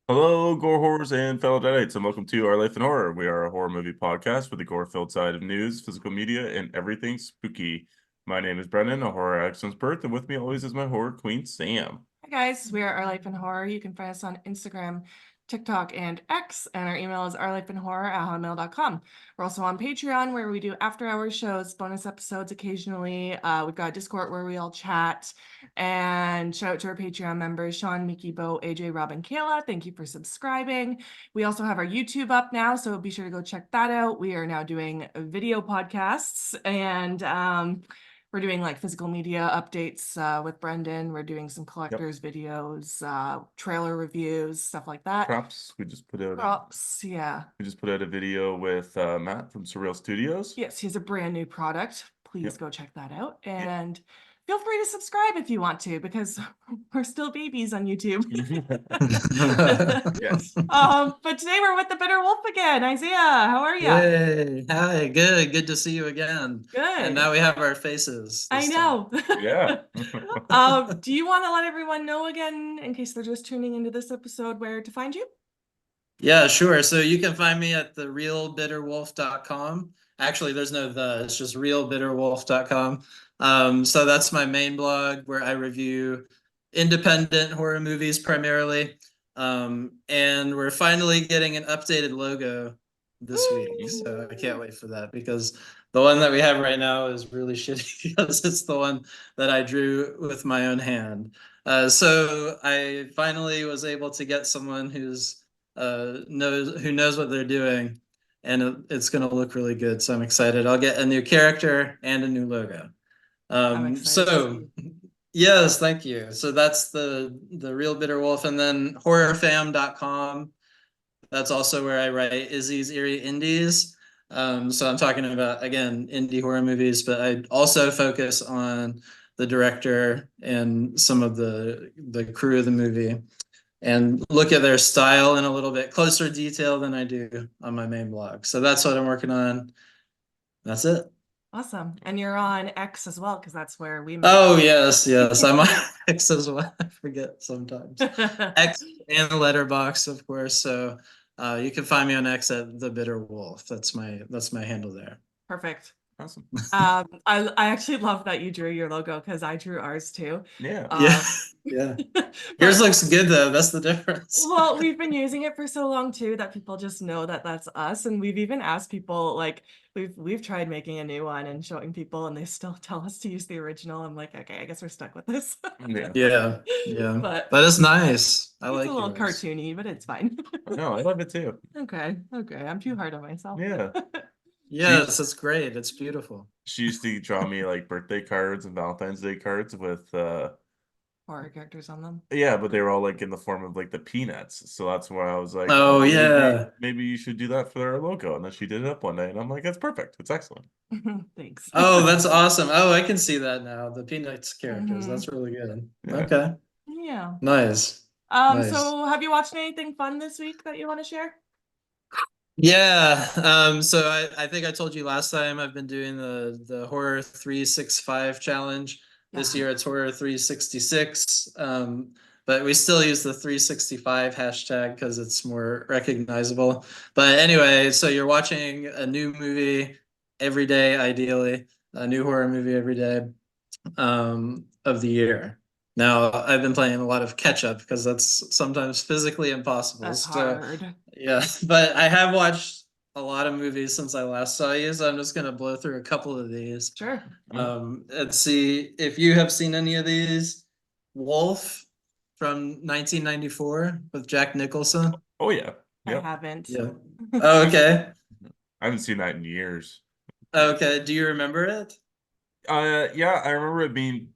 Hello, gore horrors and fellow deadites, and welcome to Our Life in Horror. We are a horror movie podcast with a gore-filled side of news, physical media, and everything spooky. My name is Brendan, a horror excellence Perth, and with me always is my horror queen, Sam. Hi guys, we are Our Life in Horror. You can find us on Instagram, TikTok, and X, and our email is ourlifeinhorror@hotmail.com. We're also on Patreon where we do after-hours shows, bonus episodes occasionally. We've got a Discord where we all chat, and shout out to our Patreon members, Sean, Mickey, Bo, AJ, Rob, and Kayla. Thank you for subscribing. We also have our YouTube up now, so be sure to go check that out. We are now doing video podcasts, and we're doing like physical media updates with Brendan. We're doing some Yep. collectors videos, trailer reviews, stuff like that. Props. Props, yeah. We just put out a video with Matt from Surreal Studios. Yes, he has a brand new product. Please Yep. go check that out. Yep. And feel free to subscribe if you want to, because we're still babies on YouTube. Yes. But today we're with the Bitter Wolf again. Isaiah, how are you? Yay. Hi, good to see you again. And Good. now we have our faces I this time. know. Yeah. Do you want to let everyone know again, in case they're just tuning into this episode, where to find you? Yeah, sure. So you can find me at therealbitterwolf.com. Actually, there's no it's just realbitterwolf.com. So that's my main blog where I review independent horror movies primarily. And we're finally getting an updated logo this week. So I can't wait for that because the one that we have right now is really shitty because it's the one that I drew with my own hand. So I finally was able to get someone who knows what they're doing, and it's going to look really good. So I'm excited. I'll get a new character and a new logo. I'm excited to see. Yes, thank you. So that's the Real Bitter Wolf, and then horrorfam.com. That's also where I write Izzy's Eerie Indies. So I'm talking about, again, indie horror movies, but I also focus on the director and some of the crew of the movie and look at their style in a little bit closer detail than I do on my main blog. So that's what I'm working on. That's it. Awesome. And you're on X as well, because that's where we met. Oh, yes. I'm on X as well. I forget sometimes. X and Letterbox, of course. So you can find me on X at TheBitterWolf. That's my handle there. Perfect. Awesome. I actually love that you drew your logo because I drew ours too. Yeah. Yeah. But, Yours looks good though. That's the difference. well, we've been using it for so long too that people just know that that's us, and we've even asked people, like, we've tried making a new one and showing people, and they still tell us to use the original. I'm like, okay, I guess we're stuck with this. Yeah. Yeah. But it's nice. I it's like a little yours. cartoony, but it's fine. No, I love it too. Okay, I'm too hard on myself. Yeah. Yes, it's great. It's beautiful. She used to draw me like birthday cards and Valentine's Day cards with Horror characters on them. yeah, but they were all like in the form of like the peanuts. So that's why I was like, Oh, yeah. maybe you should do that for our logo. And then she did it up one day, and I'm like, that's perfect. It's excellent. Thanks. Oh, that's awesome. Oh, I can see that now. The Peanuts characters. Mhm. That's really good. Yeah. Okay. Yeah. Nice. Nice. So have you watched anything fun this week that you want to share? Yeah. So I think I told you last time I've been doing the Horror 365 challenge. This year it's Horror 366. But we still use the 365 hashtag because it's more recognizable. But anyway, so you're watching a new movie every day, ideally, a new horror movie every day of the year. Now, I've been playing a lot of catch up because that's sometimes physically impossible. That's So, hard. yeah, but I have watched a lot of movies since I last saw you, so I'm just gonna blow through a couple of these. Sure. Let's see if you have seen any of these. Wolf from 1994 with Jack Nicholson. Oh yeah. I Yep. haven't. Yeah. Oh, okay. I haven't seen that in years. Okay. Do you remember it? Yeah, I remember it being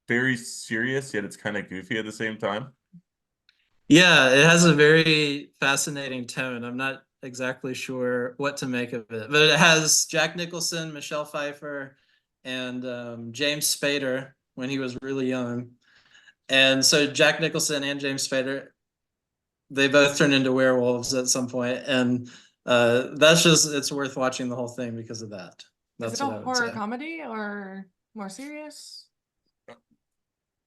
very serious, yet it's kind of goofy at the same time. Yeah, it has a very fascinating tone. I'm not exactly sure what to make of it, but it has Jack Nicholson, Michelle Pfeiffer, and James Spader when he was really young. And so Jack Nicholson and James Spader, they both turn into werewolves at some point, and it's worth watching the whole thing because of that. Is That's it a what I would horror say. comedy or more serious?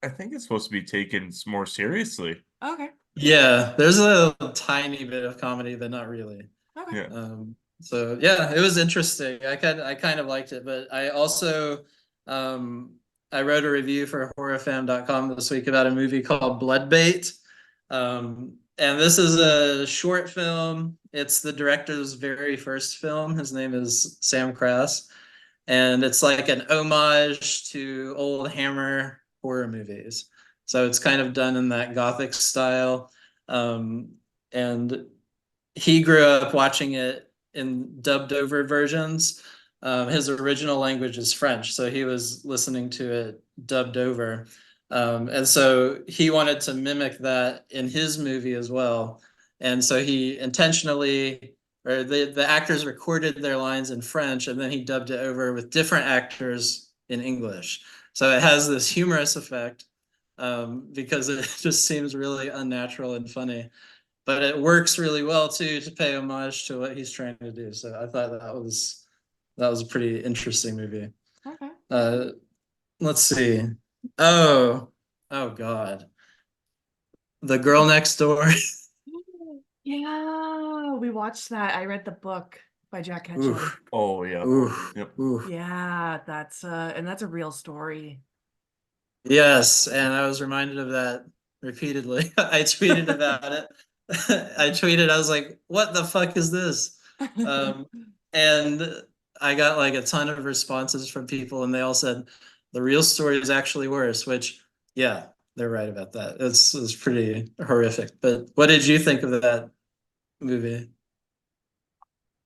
I think it's supposed to be taken more seriously. Okay. Yeah, there's a tiny bit of comedy, but not really. Okay. Yeah. So yeah, it was interesting. I kind of liked it, but I also um I wrote a review for horrorfam.com this week about a movie called Bloodbait. And this is a short film. It's the director's very first film. His name is Sam Krass, and it's like an homage to old Hammer horror movies. So it's kind of done in that gothic style. And he grew up watching it in dubbed over versions. His original language is French, so he was listening to it dubbed over. And so he wanted to mimic that in his movie as well. And so he intentionally, or the actors recorded their lines in French and then he dubbed it over with different actors in English. So it has this humorous effect because it just seems really unnatural and funny, but it works really well too to pay homage to what he's trying to do. So I thought that was a pretty interesting movie. Okay. Uh, let's see. Oh, oh God, The Girl Next Door. Yeah, we watched that. I read the book by Jack Ketchum. Oof, Oh yeah. oof, Yep. oof. Yeah, that's a real story. Yes, and I was reminded of that repeatedly. I tweeted about it. I tweeted, I was like, what the fuck is this? Um, and I got like a ton of responses from people, and they all said the real story is actually worse, which, yeah, they're right about that. It's pretty horrific. But what did you think of that movie?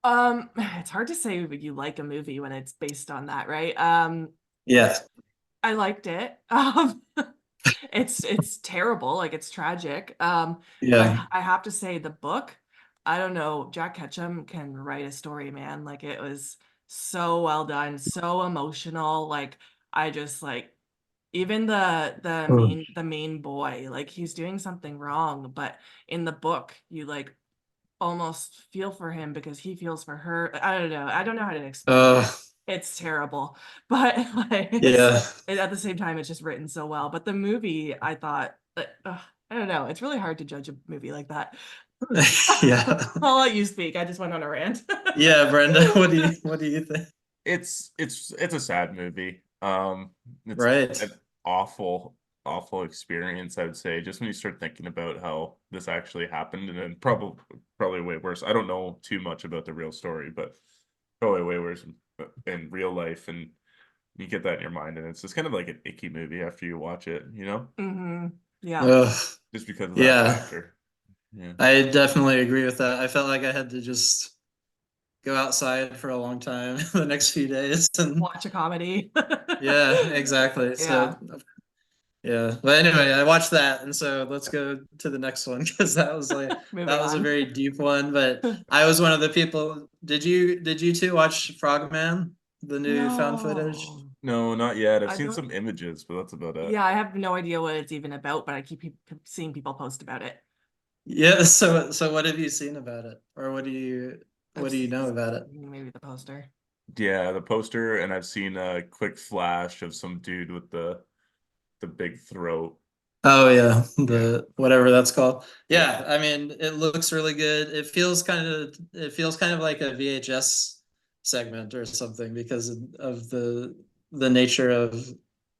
It's hard to say if you like a movie when it's based on that, right? Yeah, I liked it. It's terrible, like it's tragic. But yeah. I have to say the book, I don't know, Jack Ketchum can write a story, man. Like it was so well done, so emotional. Like I just like even the Oh. main boy, like he's doing something wrong, but in the book you like almost feel for him because he feels for her. I don't know. I don't know how to explain Uh, it. It's terrible, but like yeah, at the same time, it's just written so well. But the movie, I thought, I don't know. It's really hard to judge a movie like that. yeah, I'll let you speak. I just went on a rant. yeah. Brenda, what do you think? It's a sad movie. It's Right. an awful experience, I would say, just when you start thinking about how this actually happened, and then probably way worse. I don't know too much about the real story, but probably way worse in real life, and you get that in your mind, and it's just kind of like an icky movie after you watch it, Yeah. Ugh. just because of that Yeah, factor. Yeah. I definitely agree with that. I felt like I had to just go outside for a long time the next few days. And Watch a comedy. yeah, exactly. Yeah. So yeah. But anyway, I watched that. And so let's go to the next one because Moving that was a on. very deep one. But I was one of the people. Did you two watch Frogman, the new found footage? No. No, not yet. I've I seen don't. some images, but that's about it. Yeah, I have no idea what it's even about, but I keep seeing people post about it. Yeah, so what have you seen about it? Or what do you I've know about it? seen maybe the poster. Yeah, the poster, and I've seen a quick flash of some dude with the big throat. Oh yeah, Yeah. the whatever that's called. Yeah. Yeah, I mean, it looks really good. It feels kind of like a VHS segment or something because of the nature of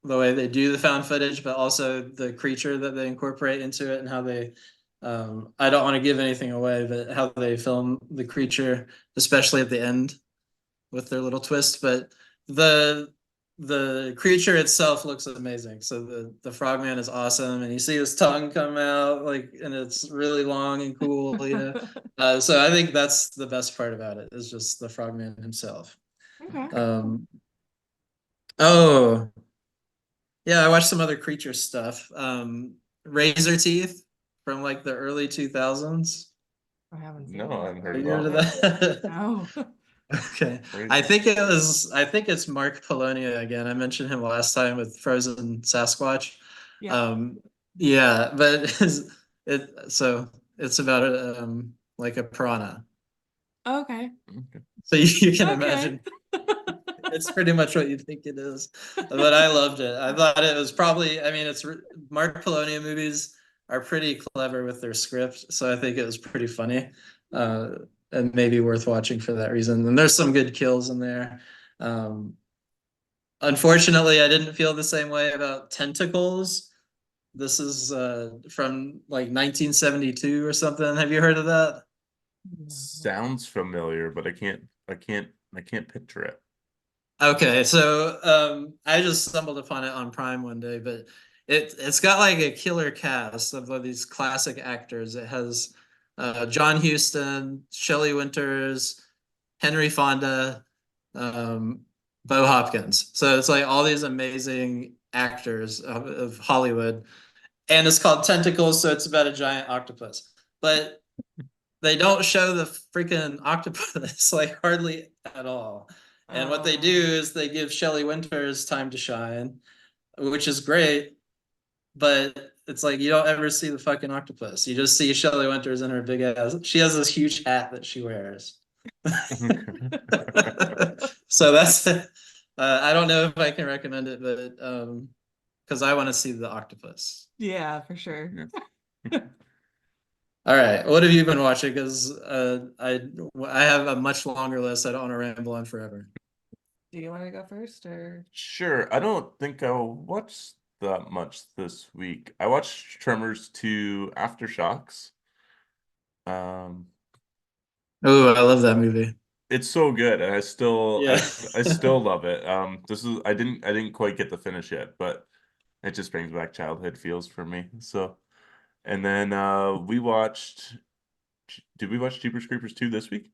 the way they do the found footage, but also the creature that they incorporate into it and how they I don't want to give anything away, but how they film the creature, especially at the end with their little twist. But the the creature itself looks amazing. So the frogman is awesome, and you see his tongue come out like, and it's really long and cool. So I think that's the best part about it is just the frogman himself. Okay. Um, oh yeah, I watched some other creature stuff. Razor Teeth from like the early 2000s. I haven't seen No, I that. haven't heard Have of you heard of that. that? No. Okay. I Crazy. think it's Mark Polonia again. I mentioned him last time with Frozen Sasquatch. Yeah. Um, yeah, but it's about like a piranha. Okay. Okay. So you can Okay. imagine it's pretty much what you think it is. But I loved it. I thought it was probably, I mean, Mark Polonia movies. are pretty clever with their script, so I think it was pretty funny, and maybe worth watching for that reason. And there's some good kills in there. Um, Unfortunately, I didn't feel the same way about Tentacles. This is from like 1972 or something. Have you heard of that? Sounds familiar, but I can't picture it. Okay, so I just stumbled upon it on Prime one day, but it's got like a killer cast of these classic actors. It has John Huston, Shelley Winters, Henry Fonda, um, Bo Hopkins. So it's like all these amazing actors of Hollywood, and it's called Tentacles, so it's about a giant octopus. But they don't show the freaking octopus like hardly at all. And what they do is they give Shelley Winters time to shine, which is great, but it's like you don't ever see the fucking octopus. You just see Shelley Winters in her big ass. She has this huge hat that she wears. So that's I don't know if I can recommend it, but because I want to see the octopus. Yeah, for sure. Yeah. All right, what have you been watching? Because I have a much longer list. I don't want to ramble on forever. Do you want to go first or? Sure. I don't think I'll watch that much this week. I watched Tremors 2 Aftershocks. Um, Oh, I love that movie. it's so good, and I still Yeah. I still love it. This is I didn't quite get the finish yet, but it just brings back childhood feels for me. So, and then we watched. Did we watch Jeepers Creepers 2 this week?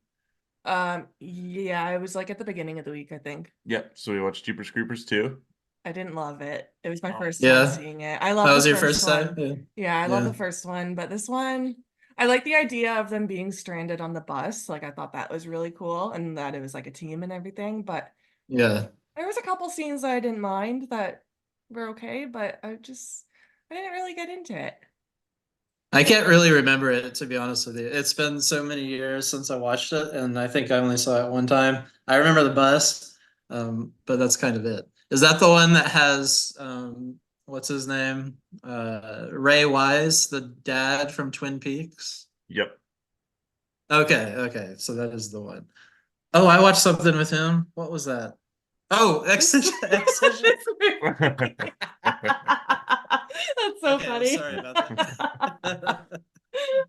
Yeah, it was like at the beginning of the week, I think. Yep. So we watched Jeepers Creepers 2. I didn't love it. It was my Oh. first time Yeah. seeing it. I love That the was your first first one. time? Yeah, I love Yeah. the first one, but this one, I like the idea of them being stranded on the bus. Like I thought that was really cool and that it was like a team and everything, but Yeah. there was a couple scenes that I didn't mind that were okay, but I didn't really get into it. I can't really remember it, to be honest with you. It's been so many years since I watched it, and I think I only saw it one time. I remember the bus, but that's kind of it. Is that the one that has what's his name? Ray Wise, the dad from Twin Peaks? Yep. Okay, okay, so that is the one. Oh, I watched something with him. What was that? Oh, Excision. Excision. That's so Okay, I'm funny. sorry about that.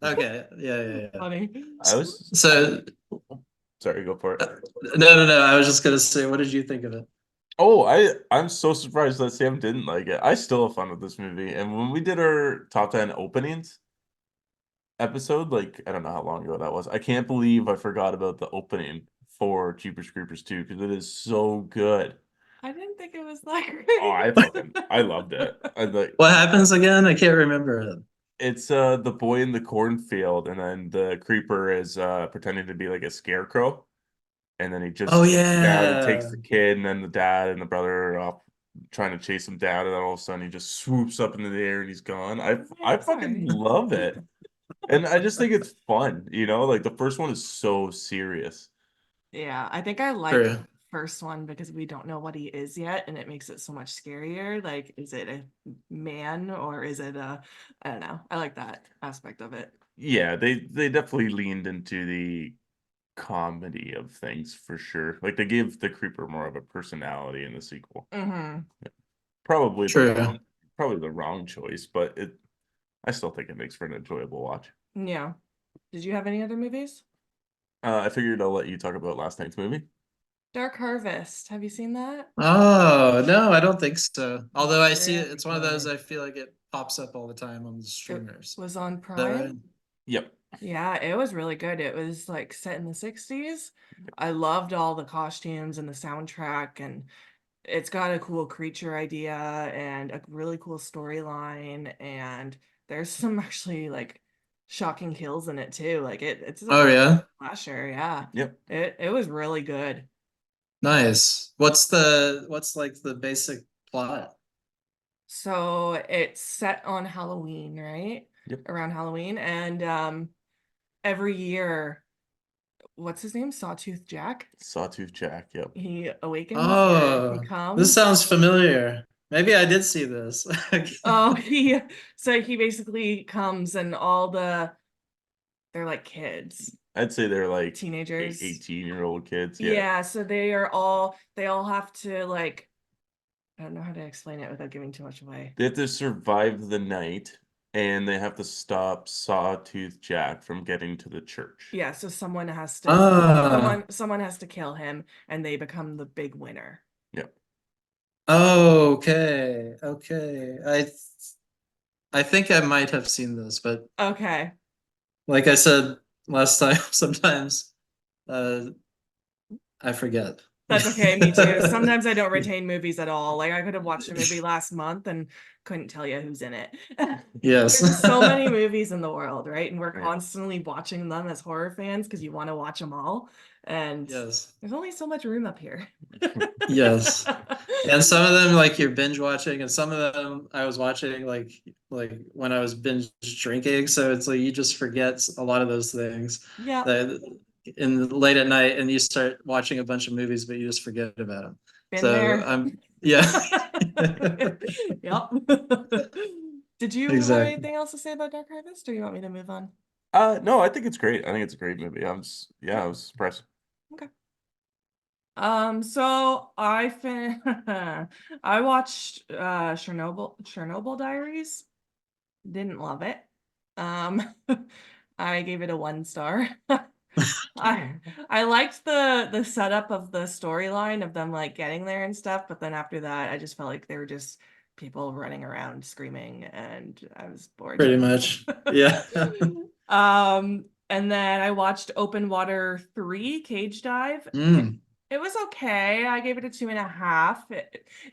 Okay, yeah. Funny. I was So sorry, go for it. no. I was just gonna say, what did you think of it? Oh, I'm so surprised that Sam didn't like it. I still have fun with this movie. And when we did our top 10 openings episode, like I don't know how long ago that was. I can't believe I forgot about the opening for Jeepers Creepers 2 because it is so good. I didn't think it was that Oh, great. I loved it. I like What happens again? I can't remember it. it's the boy in the cornfield, and then the creeper is pretending to be like a scarecrow, and then he Oh just takes yeah. the kid, and then the dad and the brother are off trying to chase him down, and then all of a sudden he just swoops up into the air and he's gone. I fucking Sorry. love it. And I just think it's fun, like the first one is so serious. Yeah, I think I like True. the first one because we don't know what he is yet, and it makes it so much scarier. Like, is it a man or is it I don't know. I like that aspect of it. Yeah, they definitely leaned into the comedy of things for sure. Like they gave the creeper more of a personality in the sequel. Mm-hmm. Probably the True. wrong choice, but I still think it makes for an enjoyable watch. Yeah. Did you have any other movies? I figured I'll let you talk about last night's movie. Dark Harvest. Have you seen that? Oh no, I don't think so. Although I see it, Very it's one of those good. I feel like it pops up all the time on the It streamers. was on Is that right? Prime. Yep. Yeah, it was really good. It was like set in the 60s. I loved all the costumes and the soundtrack, and it's got a cool creature idea and a really cool storyline, and there's some actually like shocking kills in it too. Like it's a Oh yeah. slasher, yeah. Yep. It was really good. Nice. What's like the basic plot? So it's set on Halloween, right? Yep. Around Halloween, and every year, what's his name? Sawtooth Jack. Sawtooth Jack. Yep. He awakens or he Oh, this comes. sounds familiar. Maybe I did see this. Oh, he basically comes and they're like kids, I'd say they're like teenagers. 18-year-old kids. Yeah. Yeah, so they all have to like, I don't know how to explain it without giving too much away. They have to survive the night, and they have to stop Sawtooth Jack from getting to the church. Yeah, so someone has to Ah, someone has to kill him and they become the big winner. Yep. okay, okay. I think I might have seen this, but Okay. like I said last time, sometimes uh I forget. That's okay, me too. Sometimes I don't retain movies at all. Like I could have watched a movie last month and couldn't tell you who's in it. Yes. There's so many movies in the world, right? And we're Right. constantly watching them as horror fans because you want to watch them all. And Yes. there's only so much room up here. Yes. And some of them like you're binge watching, and some of them I was watching like when I was binge drinking. So it's like you just forget a lot of those things Yeah, that in late at night, and you start watching a bunch of movies, but you just forget about them. been So there. I'm yeah. Yep. Did you have Exactly. anything else to say about Dark Harvest, or you want me to move on? No, I think it's great. I think it's a great movie. I was surprised. Okay. So I watched Chernobyl Diaries. Didn't love it. Um, I gave it a 1 star. I liked the setup of the storyline of them like getting there and stuff, but then after that, I just felt like they were just people running around screaming, and I was bored. Pretty much. Yeah. And then I watched Open Water 3 Cage Dive. Mm. It was okay. I gave it a 2.5.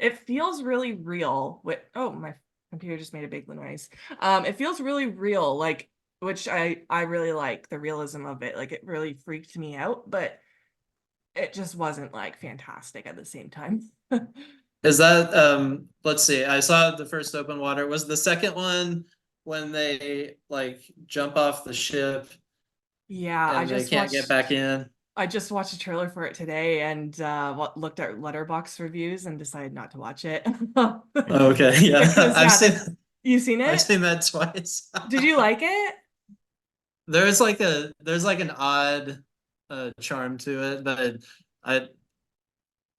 It feels really real. Oh, my computer just made a big noise. It feels really real, like which I really like the realism of it. Like it really freaked me out, but it just wasn't like fantastic at the same time. Is that let's see. I saw the first open water. Was the second one when they like jump off the ship Yeah, and they can't get back in? I just watched a trailer for it today and looked at Letterboxd reviews and decided not to watch it. Okay, yeah. Because yeah, that's you seen I've it? seen that twice. Did you like it? There's like an odd charm to it, but I,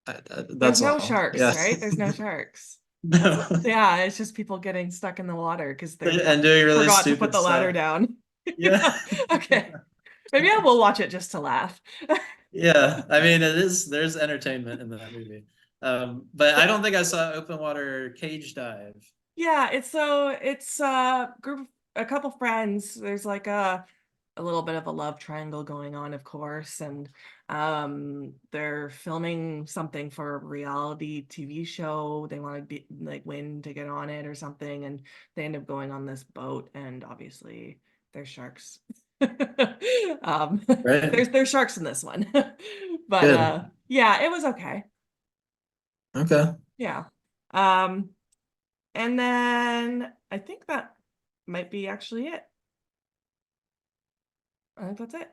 There's that's no all. sharks, Yeah. right? There's no sharks. No. Yeah, it's just people getting stuck in the water because they And doing really forgot to put stupid the ladder stuff. down. Yeah. Okay. Maybe I will watch it just to laugh. Yeah, I mean, there's entertainment in that movie. But I don't think I saw open water cage dive. Yeah, it's a group, a couple friends. There's like a little bit of a love triangle going on, of course, and they're filming something for a reality TV show. They want to be like win to get on it or something, and they end up going on this boat, and obviously there's sharks. Right. There's sharks in this one. But Good. yeah, it was okay. Okay. Yeah. Um and then I think that might be actually it. I think that's it.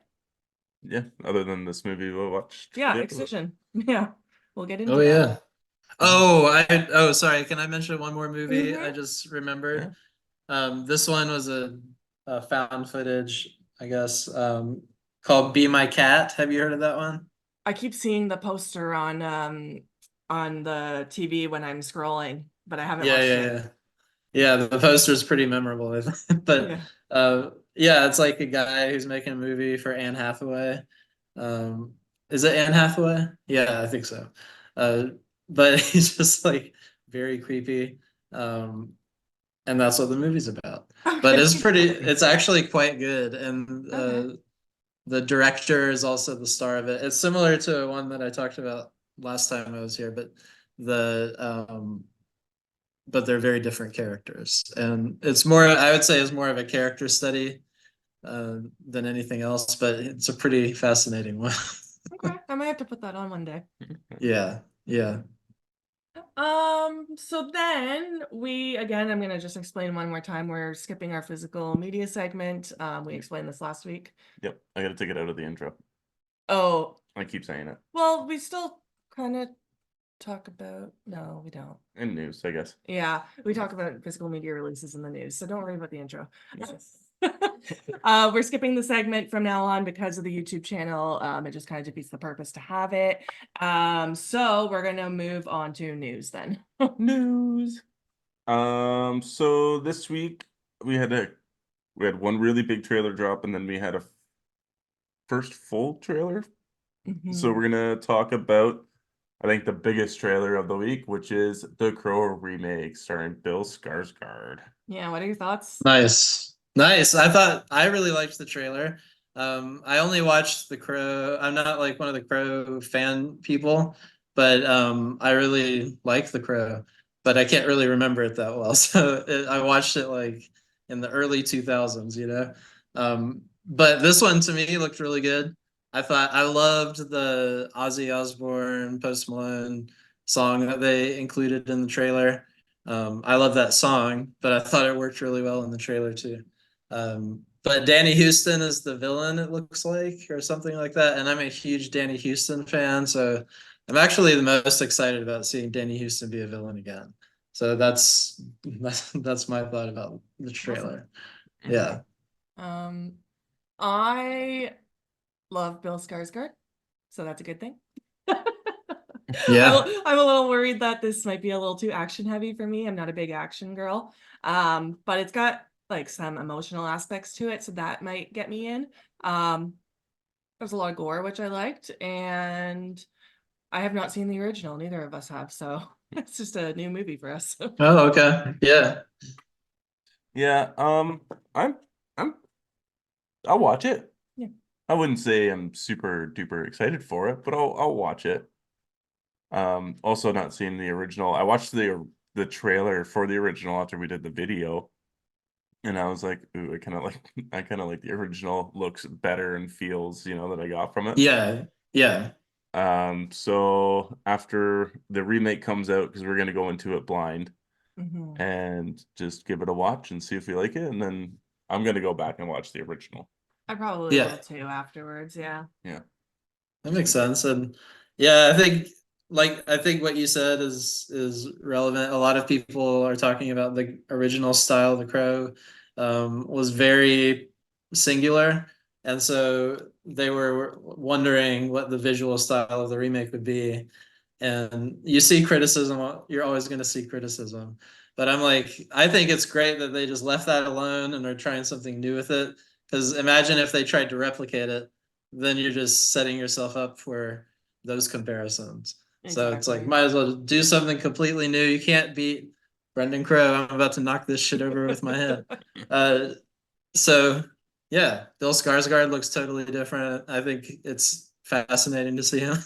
Yeah. Other than this movie we watched. Yeah, Yeah. Excision. Yeah, we'll get Oh into that. yeah. Oh, sorry. Can I mention one more movie I Mhm. just Yeah. remembered? This one was a found footage, I guess, called Be My Cat. Have you heard of that one? I keep seeing the poster on the TV when I'm scrolling, but I haven't Yeah, watched yeah, it. yeah. Yeah, the poster's pretty memorable, I think. But Yeah. yeah, it's like a guy who's making a movie for Anne Hathaway. Um, is it Anne Hathaway? Yeah, I think so. Uh, but he's just like very creepy. Um, and that's what the movie's about. But Okay. it's actually quite good. And Okay. the director is also the star of it. It's similar to one that I talked about last time I was here, the but they're very different characters. And it's more, I would say, is more of a character study than anything else, but it's a pretty fascinating one. Okay. I might have to put that on one day. Yeah, yeah. So then again, I'm gonna just explain one more time. We're skipping our physical media segment. We explained this last week. Yep. I gotta take it out of the intro. Oh, I keep saying it. well, we still kind of talk about? No, we don't. And news, I guess. Yeah, we talk about physical media releases in the news, so don't worry about the intro. Yes. We're skipping the segment from now on because of the YouTube channel. It just kind of defeats the purpose to have it. So we're gonna move on to news then. News. So this week we had one really big trailer drop, and then we had a first full trailer. So we're gonna talk about, I think, the biggest trailer of the week, which is The Crow remake starring Bill Skarsgård. Yeah, what are your thoughts? Nice. I really liked the trailer. I only watched The Crow. I'm not like one of the Crow fan people, but I really like The Crow, but I can't really remember it that well. So I watched it like in the early 2000s, you know. But this one to me looked really good. I loved the Ozzy Osbourne Post Malone song that they included in the trailer. I love that song, but I thought it worked really well in the trailer too. But Danny Houston is the villain, it looks like, or something like that. And I'm a huge Danny Houston fan, so I'm actually the most excited about seeing Danny Houston be a villain again. So that's my thought about the trailer. Yeah. I love Bill Skarsgård, so that's a good thing. Yeah. I'm a little worried that this might be a little too action heavy for me. I'm not a big action girl. But it's got like some emotional aspects to it, so that might get me in. There's a lot of gore, which I liked, and I have not seen the original. Neither of us have, so it's just a new movie for us. Oh, okay. Yeah. Yeah, I'm I'm I'll watch it. Yeah. I wouldn't say I'm super duper excited for it, but I'll watch it. Also not seeing the original. I watched the trailer for the original after we did the video, and I was like, ooh, I kind of like the original. Looks better and feels, that I got from it. Yeah. Yeah. So after the remake comes out, because we're gonna go into it blind Mhm. and just give it a watch and see if we like it, and then I'm gonna go back and watch the original. I probably Yeah. will too afterwards. Yeah. Yeah. That makes sense. And yeah, I think what you said is relevant. A lot of people are talking about the original style of The Crow was very singular. And so they were wondering what the visual style of the remake would be. And you see criticism, you're always going to see criticism. But I'm like, I think it's great that they just left that alone and are trying something new with it. Because imagine if they tried to replicate it, then you're just setting yourself up for those comparisons. So it's like, Exactly. might as well do something completely new. You can't beat Brendan Crowe. I'm about to knock this shit over with my head. So yeah, Bill Skarsgård looks totally different. I think it's fascinating to see him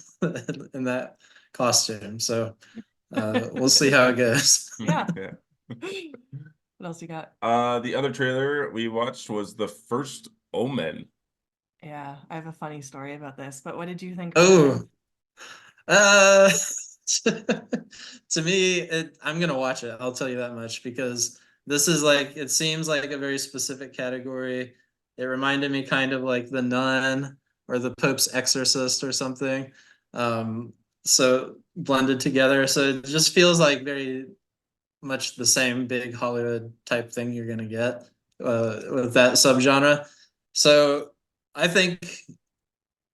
in that costume. So we'll see how it goes. Yeah. Yeah. What else you got? The other trailer we watched was The First Omen. Yeah, I have a funny story about this, but what did you think? Oh, uh, to me, I'm gonna watch it. I'll tell you that much because this is like it seems like a very specific category. It reminded me kind of like The Nun or The Pope's Exorcist or something. So blended together. So it just feels like very much the same big Hollywood type thing you're gonna get with that subgenre. So I think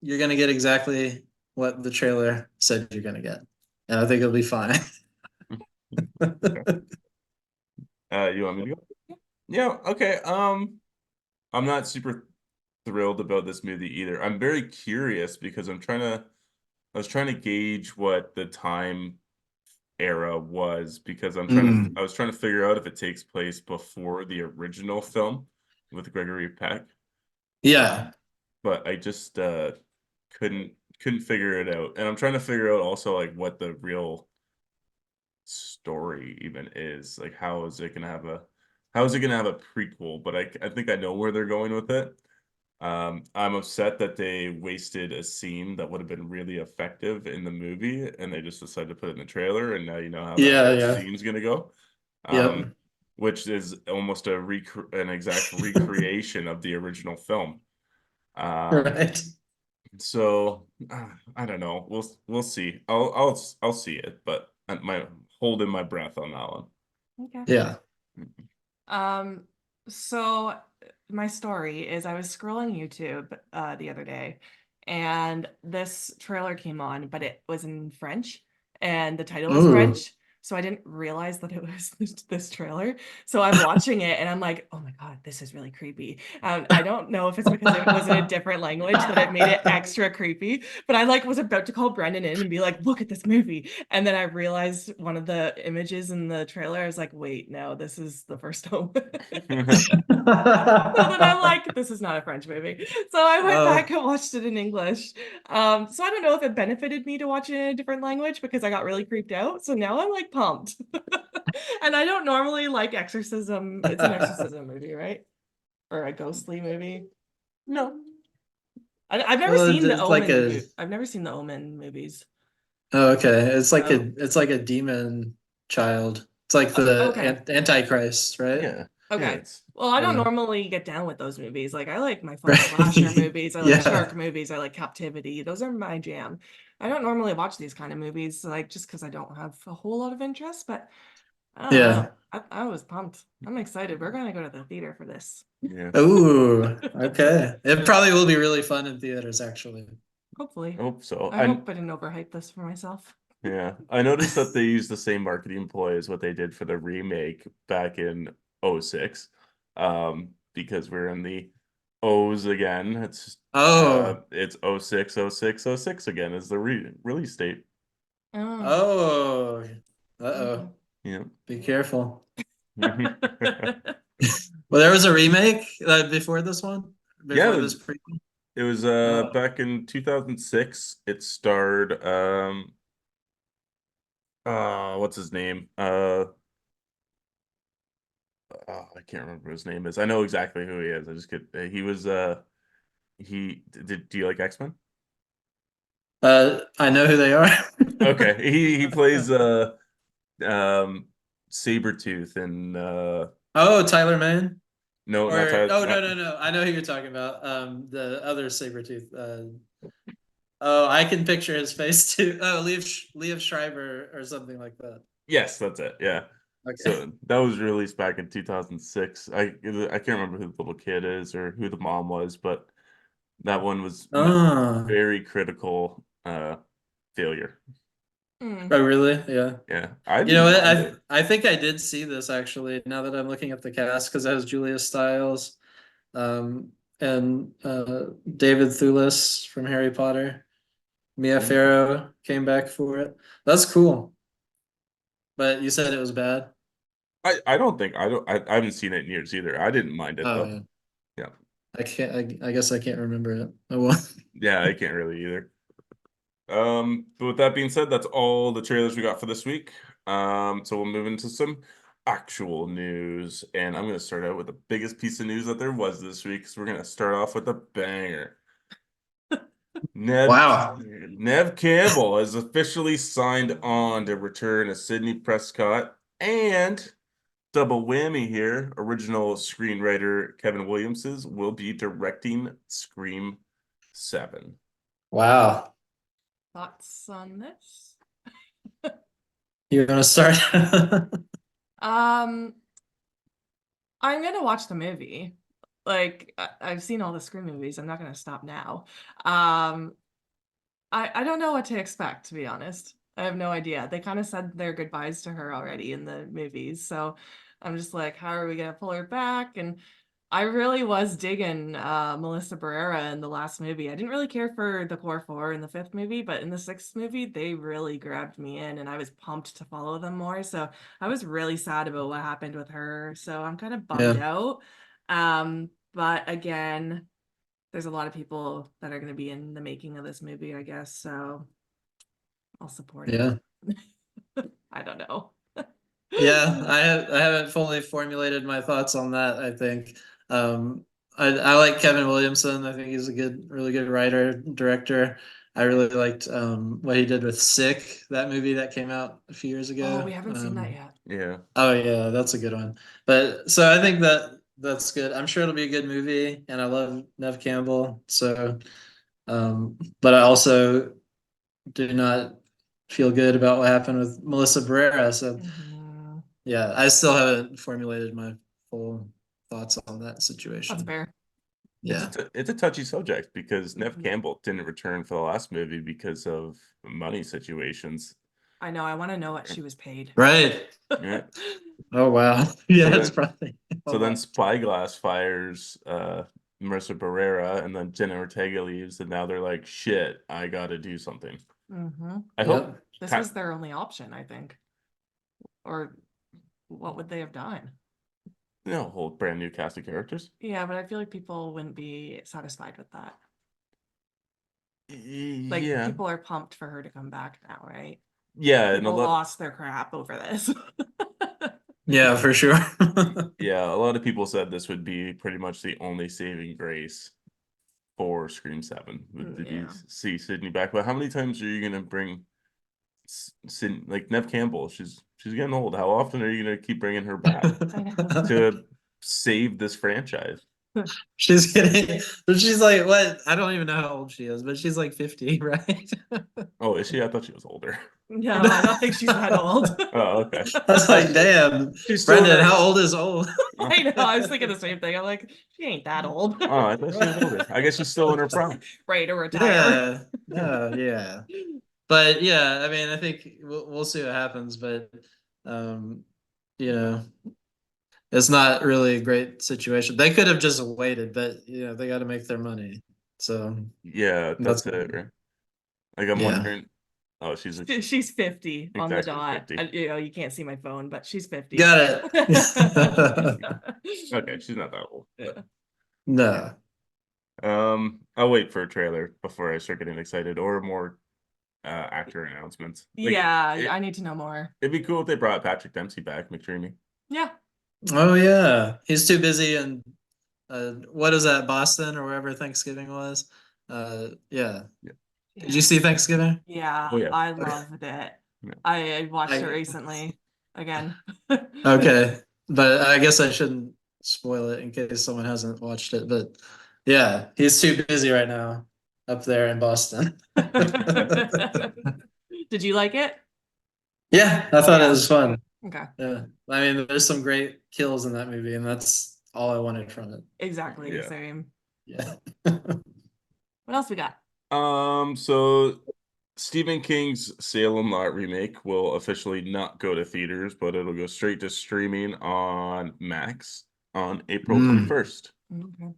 you're gonna get exactly what the trailer said you're gonna get, and I think it'll be fine. You want me to go? Yeah, okay. I'm not super thrilled about this movie either. I'm very curious because I was trying to gauge what the time era was because I was trying to figure out if it takes place before the original film with Gregory Peck, Yeah, but I just couldn't figure it out. And I'm trying to figure out also like what the real story even is. Like how is it gonna have a prequel? But I think I know where they're going with it. I'm upset that they wasted a scene that would have been really effective in the movie and they just decided to put it in the trailer, and now you know how that yeah, whole yeah, scene's gonna go. yep, Which is almost an exact recreation of the original film. Um, right. So I don't know. We'll see. I'll see it, but my holding my breath on that one. Okay. Yeah. Um, so my story is I was scrolling YouTube the other day and this trailer came on, but it was in French and the title was Ooh. French. So I didn't realize that it was this trailer. So I'm watching it and I'm like, oh my God, this is really creepy. I don't know if it's because it was in a different language that it made it extra creepy, but I like was about to call Brendan in and be like, look at this movie. And then I realized one of the images in the trailer. I was like, wait, no, this is the first Omen. So then I'm like, this is not a French movie. So I went back and watched it in English. So I don't know if it benefited me to watch it in a different language because I got really creeped out. So now I'm like pumped. And I don't normally like exorcism. It's an exorcism movie, right? Or a ghostly movie. No. I've never Well, seen the it's like Omen. I've never seen the Omen movies. oh, okay. It's like So it's like a demon child. It's like okay. the Antichrist, right? Yeah. Okay. It's Well, I don't Yeah. normally get down with those movies. Like I like my fun Right. slasher movies. I like Yeah. shark movies. I like Captivity. Those are my jam. I don't normally watch these kind of movies, like just because I don't have a whole lot of interest, but I don't know. Yeah. I was pumped. I'm excited. We're gonna go to the theater for this. yeah. Ooh, okay. It probably will be really fun in theaters, actually. Hopefully. I hope so. I hope I didn't overhype this for myself. Yeah. I noticed that they used the same marketing ploy as what they did for the remake back in '06. Because we're in the O's again. Oh, It's '06, '06, '06 again is the release date. Oh. oh, Okay. uh-oh. Yeah. Be careful. Well, there was a remake before this one, Yeah, before this prequel. it was Oh, back in 2006. It starred what's his name? I can't remember what his name is. I know exactly who he is. I just could he was he did do you like X-Men? I know who they are. Okay. He plays Sabretooth and Oh, Tyler Mane. no, not Or Tyler, oh, no, not no, no. I know who you're talking about. The other Sabretooth. Oh, I can picture his face too. Oh, Liev Schreiber or something like that. yes, that's it. Yeah. Okay. So that was released back in 2006. I can't remember who the little kid is or who the mom was, but that one was met Oh, very critical failure. Mm. oh, really? Yeah. Yeah, I You know didn't what? mind it. I think I did see this actually. Now that I'm looking at the cast, because that was Julia Stiles, um, and David Thewlis from Harry Potter. Mia Mm. Farrow came back for it. That's cool. But you said it was bad. I don't think I haven't seen it in years either. I didn't mind it Oh though. yeah. Yeah. I can't. I guess I can't remember it. Oh well. Yeah, I can't really either. But with that being said, that's all the trailers we got for this week. So we'll move into some actual news, and I'm gonna start out with the biggest piece of news that there was this week. So we're gonna start off with a banger. Nev Wow. Nev Campbell has officially signed on to return as Sidney Prescott, and double whammy here, original screenwriter Kevin Williamses will be directing Scream 7. Wow. Thoughts on this? You want to start? Um, I'm gonna watch the movie. Like I've seen all the Scream movies. I'm not gonna stop now. Um, I don't know what to expect, to be honest. I have no idea. They kind of said their goodbyes to her already in the movies, so I'm just like, how are we gonna pull her back? And I really was digging Melissa Barrera in the last movie. I didn't really care for the core four in the fifth movie, but in the sixth movie, they really grabbed me in, and I was pumped to follow them more. So I was really sad about what happened with her. So I'm kind of bummed Yeah. out. But again, there's a lot of people that are going to be in the making of this movie, I guess. So I'll support it. Yeah. I don't know. Yeah. I haven't fully formulated my thoughts on that. I think. I like Kevin Williamson. I think he's a really good writer, director. I really liked what he did with Sick, that movie that came out a few years Oh, ago. we haven't seen that yet. Yeah. Oh yeah, that's a good one. But so I think that's good. I'm sure it'll be a good movie, and I love Nev Campbell. So But I also do not feel good about what happened with Melissa Barrera. So Mhm. yeah, I still haven't formulated my full thoughts on that That's situation. fair. Yeah. It's a touchy subject because Nev Mhm. Campbell didn't return for the last movie because of money situations. I know. I want to know what she was paid. Right. Yeah. Oh wow. Yeah, So it's then, probably a so then lot. Spyglass fires Marissa Barrera, and then Jenna Ortega leaves, and now they're like, "Shit, I got to do something." Hmm. I hope. Yep. This was their only option, I think. Or what would they have done? Whole brand new cast of characters. Yeah, but I feel like people wouldn't be satisfied with that. Like Yeah, people are pumped for her to come back now, right? yeah, and a People lot. lost their crap over this. Yeah, for sure. Yeah, a lot of people said this would be pretty much the only saving grace for Scream 7 would to be Yeah. see Sydney back. But how many times are you gonna bring like Nev Campbell? She's getting old. How often are you gonna keep bringing her back I know. to save this franchise? She's getting, she's like, what? I don't even know how old she is, but she's like 50, right? Oh, is she? I thought she was older. No, I don't think she's that old. Oh, okay. I was like, damn, She's still in Brendan, her. how old is old? I know. I was thinking the same thing. I'm like, she ain't that old. Oh, I thought she was older. I guess she's still in her prime. Ready to retire. Yeah, no, yeah. But yeah, I mean, I think we'll see what happens, but um, you know, it's not really a great situation. They could have just waited, but they got to make their money. So Yeah, that's that's it. Right? Like I'm yeah. wondering. Oh, she's She's 50 on the exactly dot. 50. You can't see my phone, but she's 50. Got it. Okay, she's not that old. Yeah. No. I'll wait for a trailer before I start getting excited or more actor announcements. Like Yeah, I need to know more. it'd be cool if they brought Patrick Dempsey back, McDreamy. Yeah. Oh yeah, he's too busy and what is that, Boston or wherever Thanksgiving was? Yeah. Yeah. Did you see Thanksgiving? Yeah, Oh yeah. I loved it. Yeah. I watched it I recently again. Okay, but I guess I shouldn't spoil it in case someone hasn't watched it. But yeah, he's too busy right now up there in Boston. Did you like it? Yeah, I thought it Yeah. was fun. Okay. Yeah, I mean, there's some great kills in that movie, and that's all I wanted from it. Exactly. Yeah. Same. Yeah. What else we got? So Stephen King's Salem Lot remake will officially not go to theaters, but it'll go straight to streaming on Max on April 21st. Okay.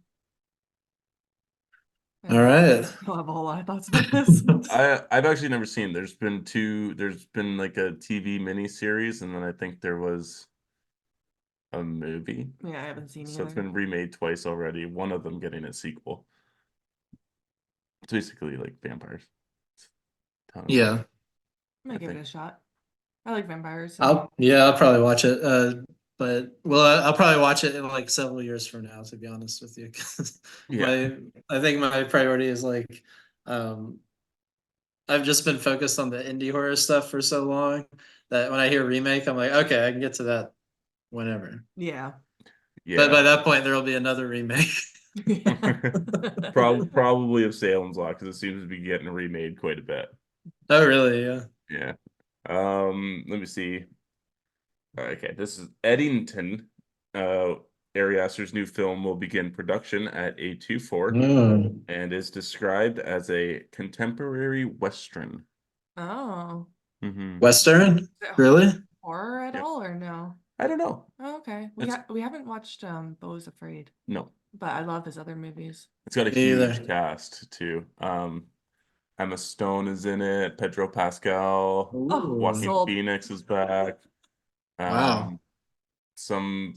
All right. I don't have a whole lot of thoughts about this. I've actually never seen. There's been like a TV miniseries, and then I think there was a movie. Yeah, I haven't seen So it's either. been remade twice already. One of them getting a sequel. It's basically like vampires. Yeah. I might give it a shot. I like vampires. So. I'll probably watch it. But I'll probably watch it in like several years from now, to be honest with you. 'Cause Yeah. I think my priority is like, um, I've just been focused on the indie horror stuff for so long that when I hear remake, I'm like, okay, I can get to that whenever. Yeah. But by Yeah. that point, there will be another remake. Probably of Salem's Lot because it seems to be getting remade quite a bit. Oh, really? Yeah. Yeah. Let me see. Okay, this is Eddington. Ari Aster's new film will begin production at A24 and is described as a contemporary Western. Oh. Western? Is it Really? horror at Yep. all or no? I don't know. Oh, okay. We haven't watched Beau's Afraid, No, but I love his other movies. it's got a Me either. huge cast too. Emma Stone is in it. Pedro Pascal. Oh, Joaquin sold. Phoenix is back. Wow. Some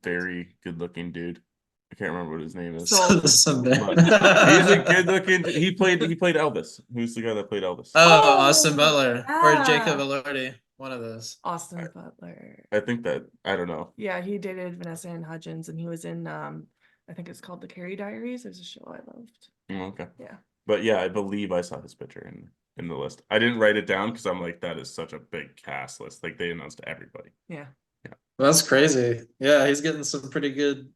very good looking dude. I can't remember what his name is. Sold. But he's a good looking. He played Elvis. Who's the guy that played Elvis? Oh, Austin Butler or yeah. Jacob Elordi, one of those. Austin Butler. I think that I don't know. Yeah, he dated Vanessa and Hudgens, and he was in I think it's called The Carrie Diaries. There's a show I loved. Okay. Yeah. But yeah, I believe I saw his picture in the list. I didn't write it down because I'm like, that is such a big cast list. Like they announced everybody. Yeah. That's crazy. Yeah, he's getting some pretty good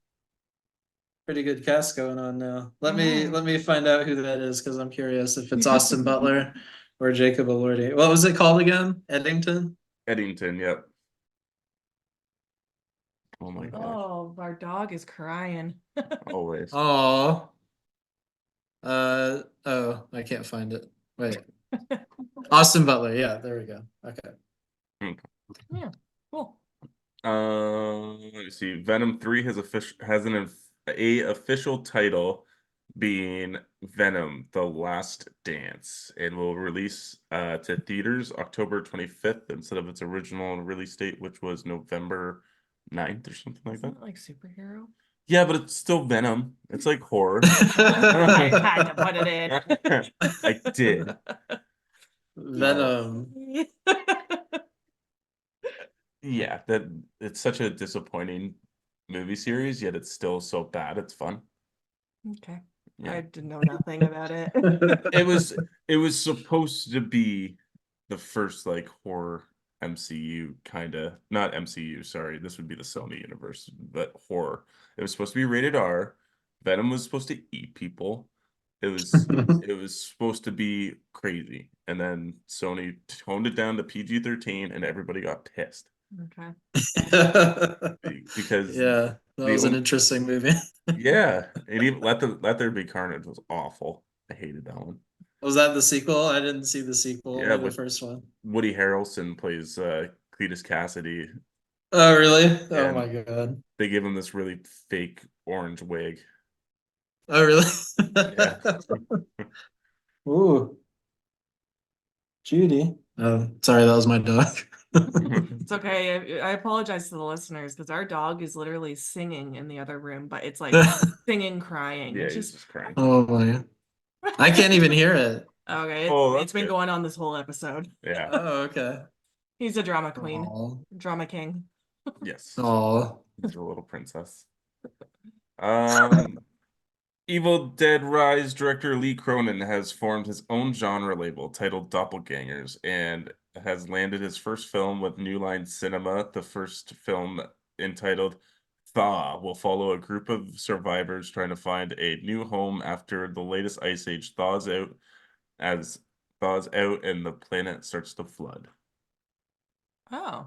pretty good cast going on now. Let me find out who that is because I'm curious if it's Austin Butler or Jacob Elordi. What was it called again? Eddington? Eddington, yep. Oh my gosh. Oh, our dog is crying. Always. Oh. Oh, I can't find it. Wait. Austin Butler. Yeah, there we go. Okay. Yeah, cool. Let me see. Venom 3 has a official title being Venom: The Last Dance, and will release to theaters October 25th instead of its original release date, which was November 9th or something like Isn't that. it like superhero? Yeah, but it's still Venom. It's like horror. I had to put it in. I did. Venom. Yeah, that it's such a disappointing movie series, yet it's still so bad. It's fun. Okay. Yeah. I didn't know nothing about it. It was supposed to be the first like horror MCU kind of, not MCU, sorry. This would be the Sony universe, but horror. It was supposed to be rated R. Venom was supposed to eat people. It was supposed to be crazy. And then Sony toned it down to PG-13 and everybody got pissed Okay. because Yeah, that was an interesting movie. yeah, and even Let There Be Carnage was awful. I hated that one. Was that the sequel? I didn't see the sequel, Yeah, only the with first one. Woody Harrelson plays Cletus Cassidy, Oh, really? Oh and my God. they give him this really fake orange wig. Oh, really? Yeah. Ooh, Judy. Oh, sorry, that was my dog. It's okay. I apologize to the listeners because our dog is literally singing in the other room, but it's like singing, crying. Yeah, It's he's just crying. Oh my. I can't even hear it. Okay, Oh, it's that's been good. going on this whole episode. Yeah. Oh, okay. He's a drama queen, Oh, drama king. Yes. oh. He's a little princess. Um, Evil Dead Rise director Lee Cronin has formed his own genre label titled Doppelgangers and has landed his first film with New Line Cinema. The first film, entitled Thaw, will follow a group of survivors trying to find a new home after the latest ice age thaws out and the planet starts to flood. Oh,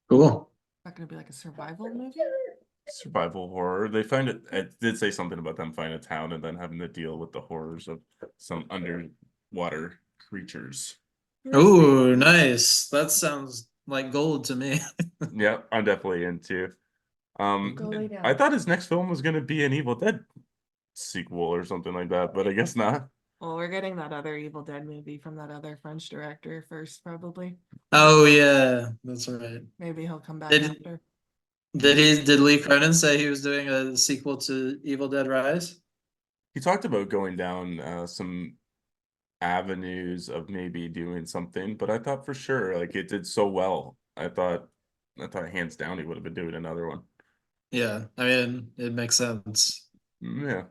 Cool. not gonna be like a survival movie? Survival horror. They find it did say something about them finding a town and then having to deal with the horrors of some underwater creatures. Ooh, nice. That sounds like gold to me. Yeah, I'm definitely into. Go lay I down. thought his next film was gonna be an Evil Dead sequel or something like that, but I guess not. Well, we're getting that other Evil Dead movie from that other French director first, probably. Oh yeah, that's right. Maybe he'll come back Did after. did Lee Cronin say he was doing a sequel to Evil Dead Rise? He talked about going down some avenues of maybe doing something, but I thought for sure, like it did so well. I thought hands down he would have been doing another one. Yeah, I mean it makes sense. Yeah.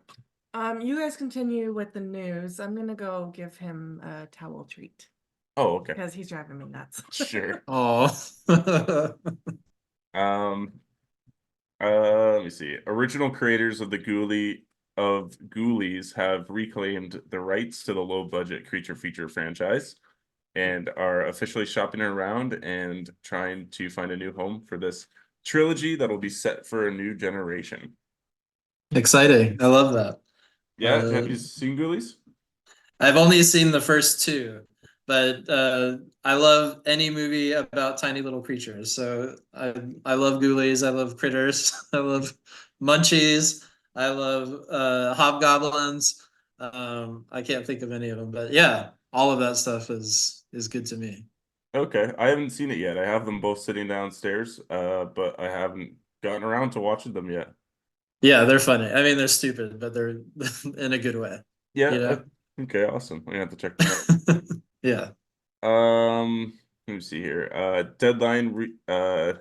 You guys continue with the news. I'm gonna go give him a towel treat Oh, okay. because he's driving me nuts. Sure. Oh. Um, let me see. Original creators of Ghoulies have reclaimed the rights to the low-budget creature feature franchise and are officially shopping around and trying to find a new home for this trilogy that'll be set for a new generation. Exciting. I love that. Yeah, have you seen Ghoulies? I've only seen the first two, but I love any movie about tiny little creatures. So I love ghoulies. I love critters. I love munchies. I love hobgoblins. I can't think of any of them, but yeah, all of that stuff is good to me. Okay, I haven't seen it yet. I have them both sitting downstairs, but I haven't gotten around to watching them yet. Yeah, they're funny. I mean, they're stupid, but they're in a good way. Yeah, You know? okay, awesome. We have to check them out. Yeah. Let me see here.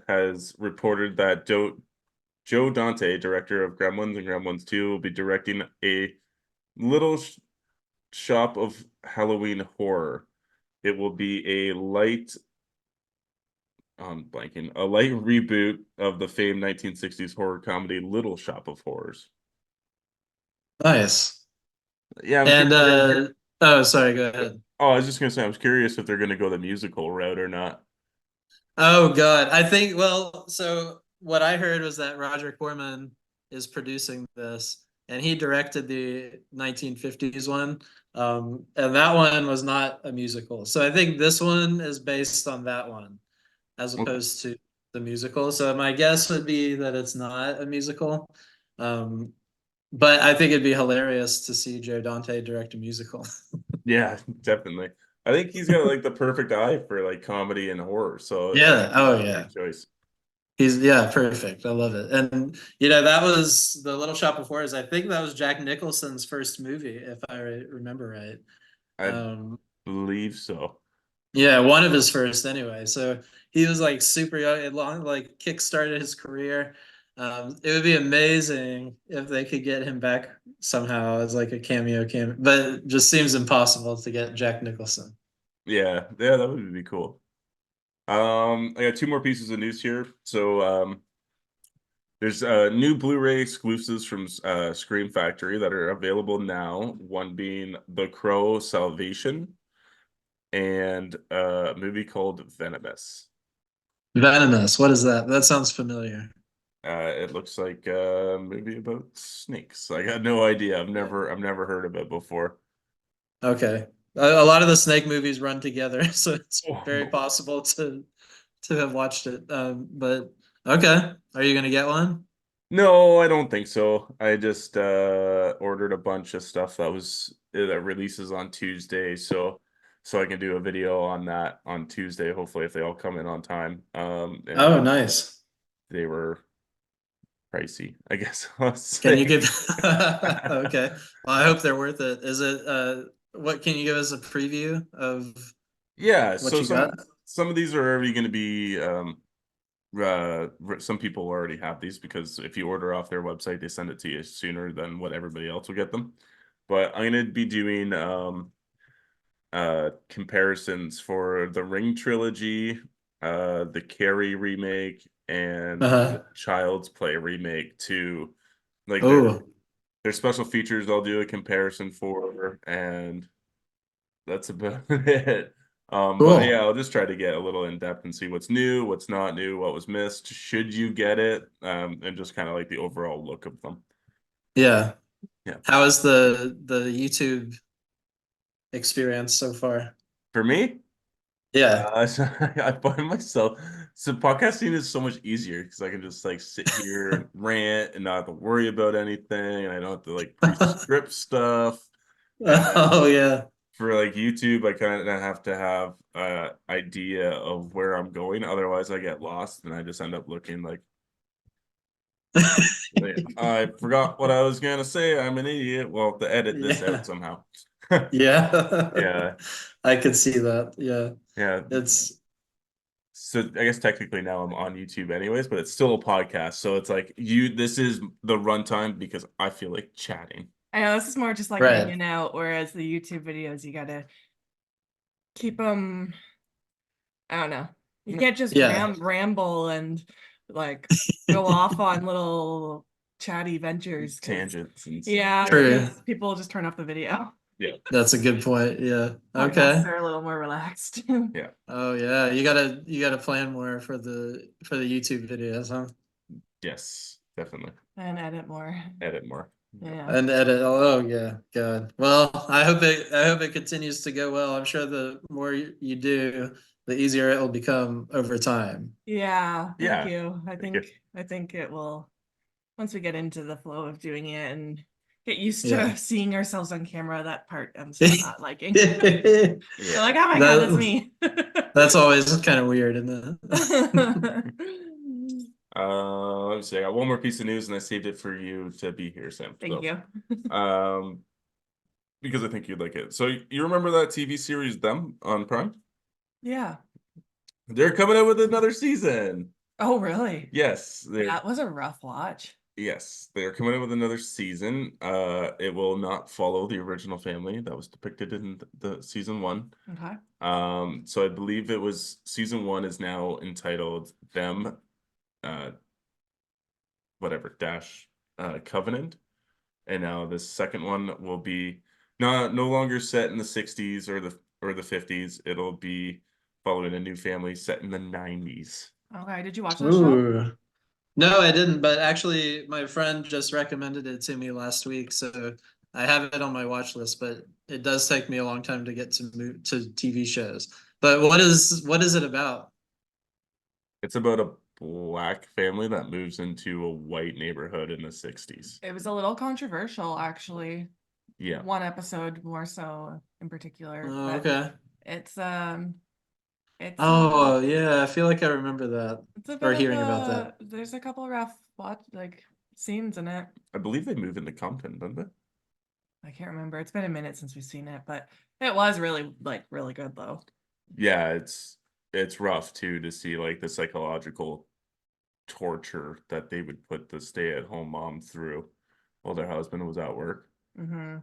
Has reported that Joe Dante, director of Gremlins and Gremlins 2, will be directing a little shop of Halloween horror. It will be a light I'm blanking. A light reboot of the famed 1960s horror comedy Little Shop of Horrors. Nice. Yeah, And oh, sorry, go ahead. oh, I was just gonna say I was curious if they're gonna go the musical route or not. Oh God, I think well, so what I heard was that Roger Corman is producing this, and he directed the 1950s one, and that one was not a musical. So I think this one is based on that one, as Okay. opposed to the musical. So my guess would be that it's not a musical, um, but I think it'd be hilarious to see Joe Dante direct a musical. Yeah, definitely. I think he's got like the perfect eye for like comedy and horror, so I Yeah. think he's Oh a yeah. great choice. He's yeah, perfect. I love it. And that was the Little Shop of Horrors. I think that was Jack Nicholson's first movie, if I remember right. I Um, believe so. yeah, one of his first anyway. So he was like super young, it long like kickstarted his career. It would be amazing if they could get him back somehow as like a cameo, but it just seems impossible to get Jack Nicholson. Yeah, yeah, that would be cool. I got two more pieces of news here. So, there's new Blu-ray exclusives from Scream Factory that are available now. One being The Crow Salvation and a movie called Venomous. Venomous, what is that? That sounds familiar. It looks like a movie about snakes. I got no idea. I've never heard of it before. Okay. A lot of the snake movies run together, so it's Oh very no. possible to have watched it. But okay, are you gonna get one? No, I don't think so. I just ordered a bunch of stuff that releases on Tuesday, so I can do a video on that on Tuesday, hopefully if they all come in on time. And Oh, nice. they were pricey, I guess I'll Can you say. give? Okay. Well, I hope they're worth it. Is it? What can you give us a preview of Yeah, what so you got? some of these are already going to be some people already have these because if you order off their website, they send it to you sooner than what everybody else will get them. But I'm going to be doing comparisons for the Ring trilogy, the Carrie remake, and the Uh-huh. Child's Play remake to like Oh, their special features I'll do a comparison for, and that's about it. But yeah, cool. I'll just try to get a little in depth and see what's new, what's not new, what was missed, should you get it, and just kind of like the overall look of them. Yeah. Yeah. How is the YouTube experience so far? For me, Yeah. so I find myself so podcasting is so much easier because I can just like sit here and rant and not have to worry about anything, and I don't have to like pre-script stuff. And Oh yeah. for like YouTube, I kind of have to have idea of where I'm going. Otherwise, I get lost and I just end up looking like I forgot what I was gonna say. I'm an idiot. Well, to edit this out Yeah. somehow. Yeah. Yeah, I could see that. Yeah. yeah. It's So I guess technically now I'm on YouTube anyways, but it's still a podcast. So it's like this is the runtime because I feel like chatting. I know this is more just like right. hanging out, whereas the YouTube videos, you gotta keep them, I don't know. You can't just Yeah. ramble and like go off on little chatty ventures because Tangents and yeah, True. because people just turn off the video. yeah, That's a good point. Yeah. Podcasts Okay. are a little more relaxed. yeah. Oh yeah. You gotta plan more for the YouTube videos, huh? Yes, definitely. And edit more. Edit more. Yeah. And edit. Oh yeah. God. Well, I hope it continues to go well. I'm sure the more you do, the easier it will become over time. Yeah, thank Yeah. you. Thank you. I think it will, once we get into the flow of doing it and get used to Yeah. seeing ourselves on camera, that part I'm still not liking. They're Yeah. like, oh my God, that's That me. that's always kind of weird, isn't it? Let me see. I got one more piece of news and I saved it for you to be here, Sam. Thank you. Um, because I think you'd like it. So you remember that TV series Them on Prime? Yeah. They're coming out with another season. Oh, really? Yes, That was a rough watch. Yes, they are coming out with another season. It will not follow the original family that was depicted in the season 1. Okay. So I believe it was season 1 is now entitled Them, uh, whatever dash Covenant, and now the second one will be no longer set in the 60s or the 50s. It'll be following a new family set in the 90s. Okay. Did you watch that show? Ooh. No, I didn't, but actually my friend just recommended it to me last week, so I have it on my watch list, but it does take me a long time to get to TV shows. But what is it about? It's about a black family that moves into a white neighborhood in the 60s. It was a little controversial, actually. Yeah. One episode more so in particular. Oh, But okay. it's Oh, yeah, I feel like I remember that it's a or bit of hearing about that. there's a couple rough scenes in it. I believe they move into Compton, don't they? I can't remember. It's been a minute since we've seen it, but it was really really good though. Yeah, it's rough too to see like the psychological torture that they would put the stay-at-home mom through while their husband was at work. Mm-hmm.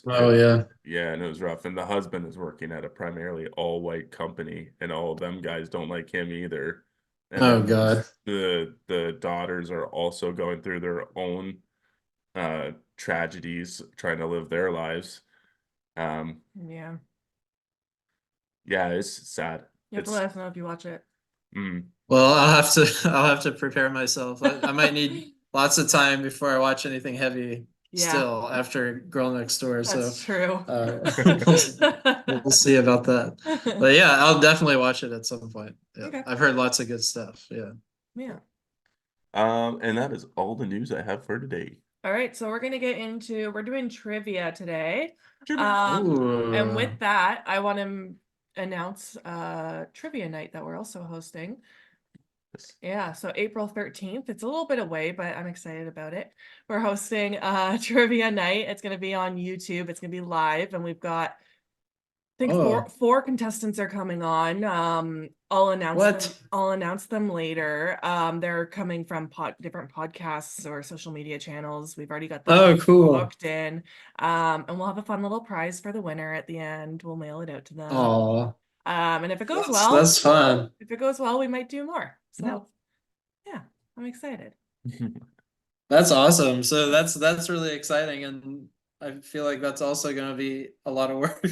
Oh, yeah. Yeah, and it was rough. And the husband is working at a primarily all-white company, and all of them guys don't like him either. And Oh, then God. the daughters are also going through their own tragedies, trying to live their lives. Yeah. Yeah, it's sad. You have to let us know if you watch it. Well, I'll have to prepare myself. I might need lots of time before I watch anything heavy Yeah. still after Girl Next Door. So That's true. we'll see about that. But yeah, I'll definitely watch it at some point. Yeah. Okay. I've heard lots of good stuff. Yeah. Yeah. And that is all the news I have for today. All right, so we're doing trivia today. Ooh. And with that, I want to announce trivia night that we're also hosting. Yes. Yeah, so April 13th. It's a little bit away, but I'm excited about it. We're hosting trivia night. It's going to be on YouTube. It's going to be live, and we've got I think four contestants are coming on. I'll announce them later. They're coming from different podcasts or social media channels. We've already got them cool. booked in. And we'll have a fun little prize for the winner at the end. We'll mail it out to them. Oh. And if it goes That's fun. if it goes well, we might do more. So yeah, I'm excited. That's awesome. So that's really exciting, and I feel like that's also going to be a lot of work.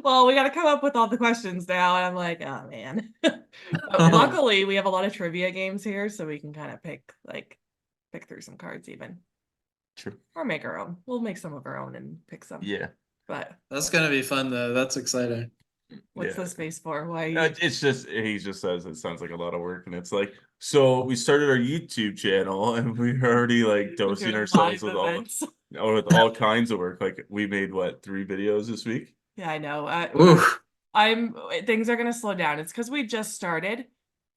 Well, we got to come up with all the questions now, and I'm like, oh man. But luckily, we have a lot of trivia games here, so we can kind of pick through some cards even. True. Or make our own. We'll make some of our own and pick some. Yeah. But that's gonna be fun though. That's exciting. What's the space for? Why? It's just he just says it sounds like a lot of work, and it's like, so we started our YouTube channel and we're already like dosing ourselves with all kinds of work. Like we made 3 videos this week? Yeah, I know. Things are gonna slow down. It's because we just started.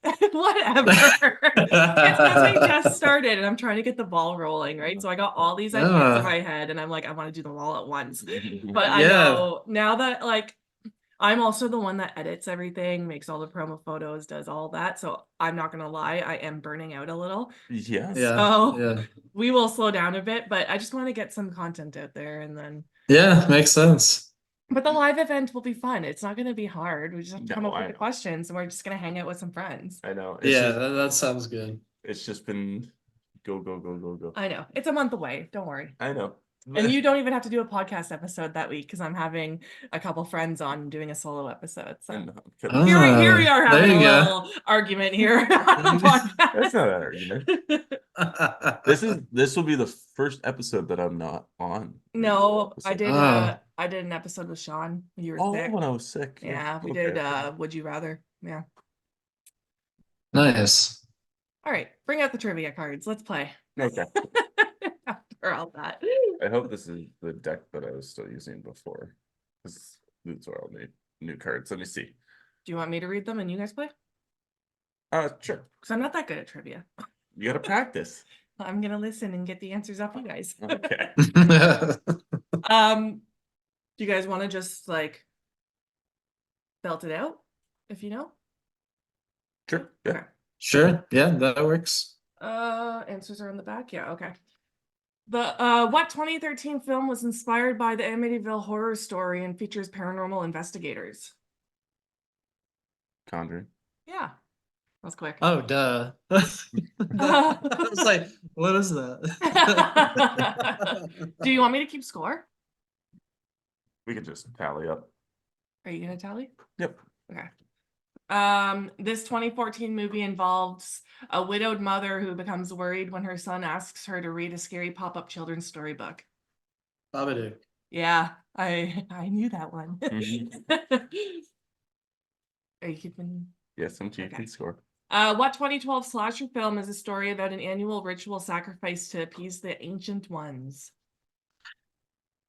Whatever. It's because we just started and I'm trying to get the ball rolling, right? So I got all these ideas in my head and I'm like, I want to do them all at once. But I know now that I'm also the one that edits everything, makes all the promo photos, does all that. So I'm not gonna lie, I am burning out a little. Yeah. So we will slow down a bit, but I just want to get some content out there and then makes sense. But the live event will be fun. It's not going to be hard. We just have to come up with the questions and we're just going to hang out with some friends. I know. That sounds good. It's just been go. I know. It's a month away. Don't worry. I know. And you don't even have to do a podcast episode that week because I'm having a couple friends on doing a solo episode. So here we are having a little argument here on the podcast. That's not an argument. This will be the first episode that I'm not on. No, I did an episode with Sean. You were sick. When I was sick. Yeah, we did Would You Rather. Yeah. Nice. All right, bring out the trivia cards. Let's play. Okay. After all that. I hope this is the deck that I was still using before. These are all new cards. Let me see. Do you want me to read them and you guys play? Sure. Because I'm not that good at trivia. You gotta practice. I'm gonna listen and get the answers off you guys. Okay. Do you guys want to just belt it out? If you know? Sure. Yeah. Okay. Sure. Yeah, that works. Answers are on the back. Yeah, okay. What 2013 film was inspired by the Amityville horror story and features paranormal investigators? Conjuring. Yeah, that's quick. Oh, duh. I was like, what is that? Do you want me to keep score? We could just tally up. Are you gonna tally? Yep. Okay. This 2014 movie involves a widowed mother who becomes worried when her son asks her to read a scary pop-up children's storybook. Babadook. Yeah, I knew that one. Are you keeping? Yes, I'm keeping Okay. score. What 2012 slasher film is a story about an annual ritual sacrifice to appease the ancient ones?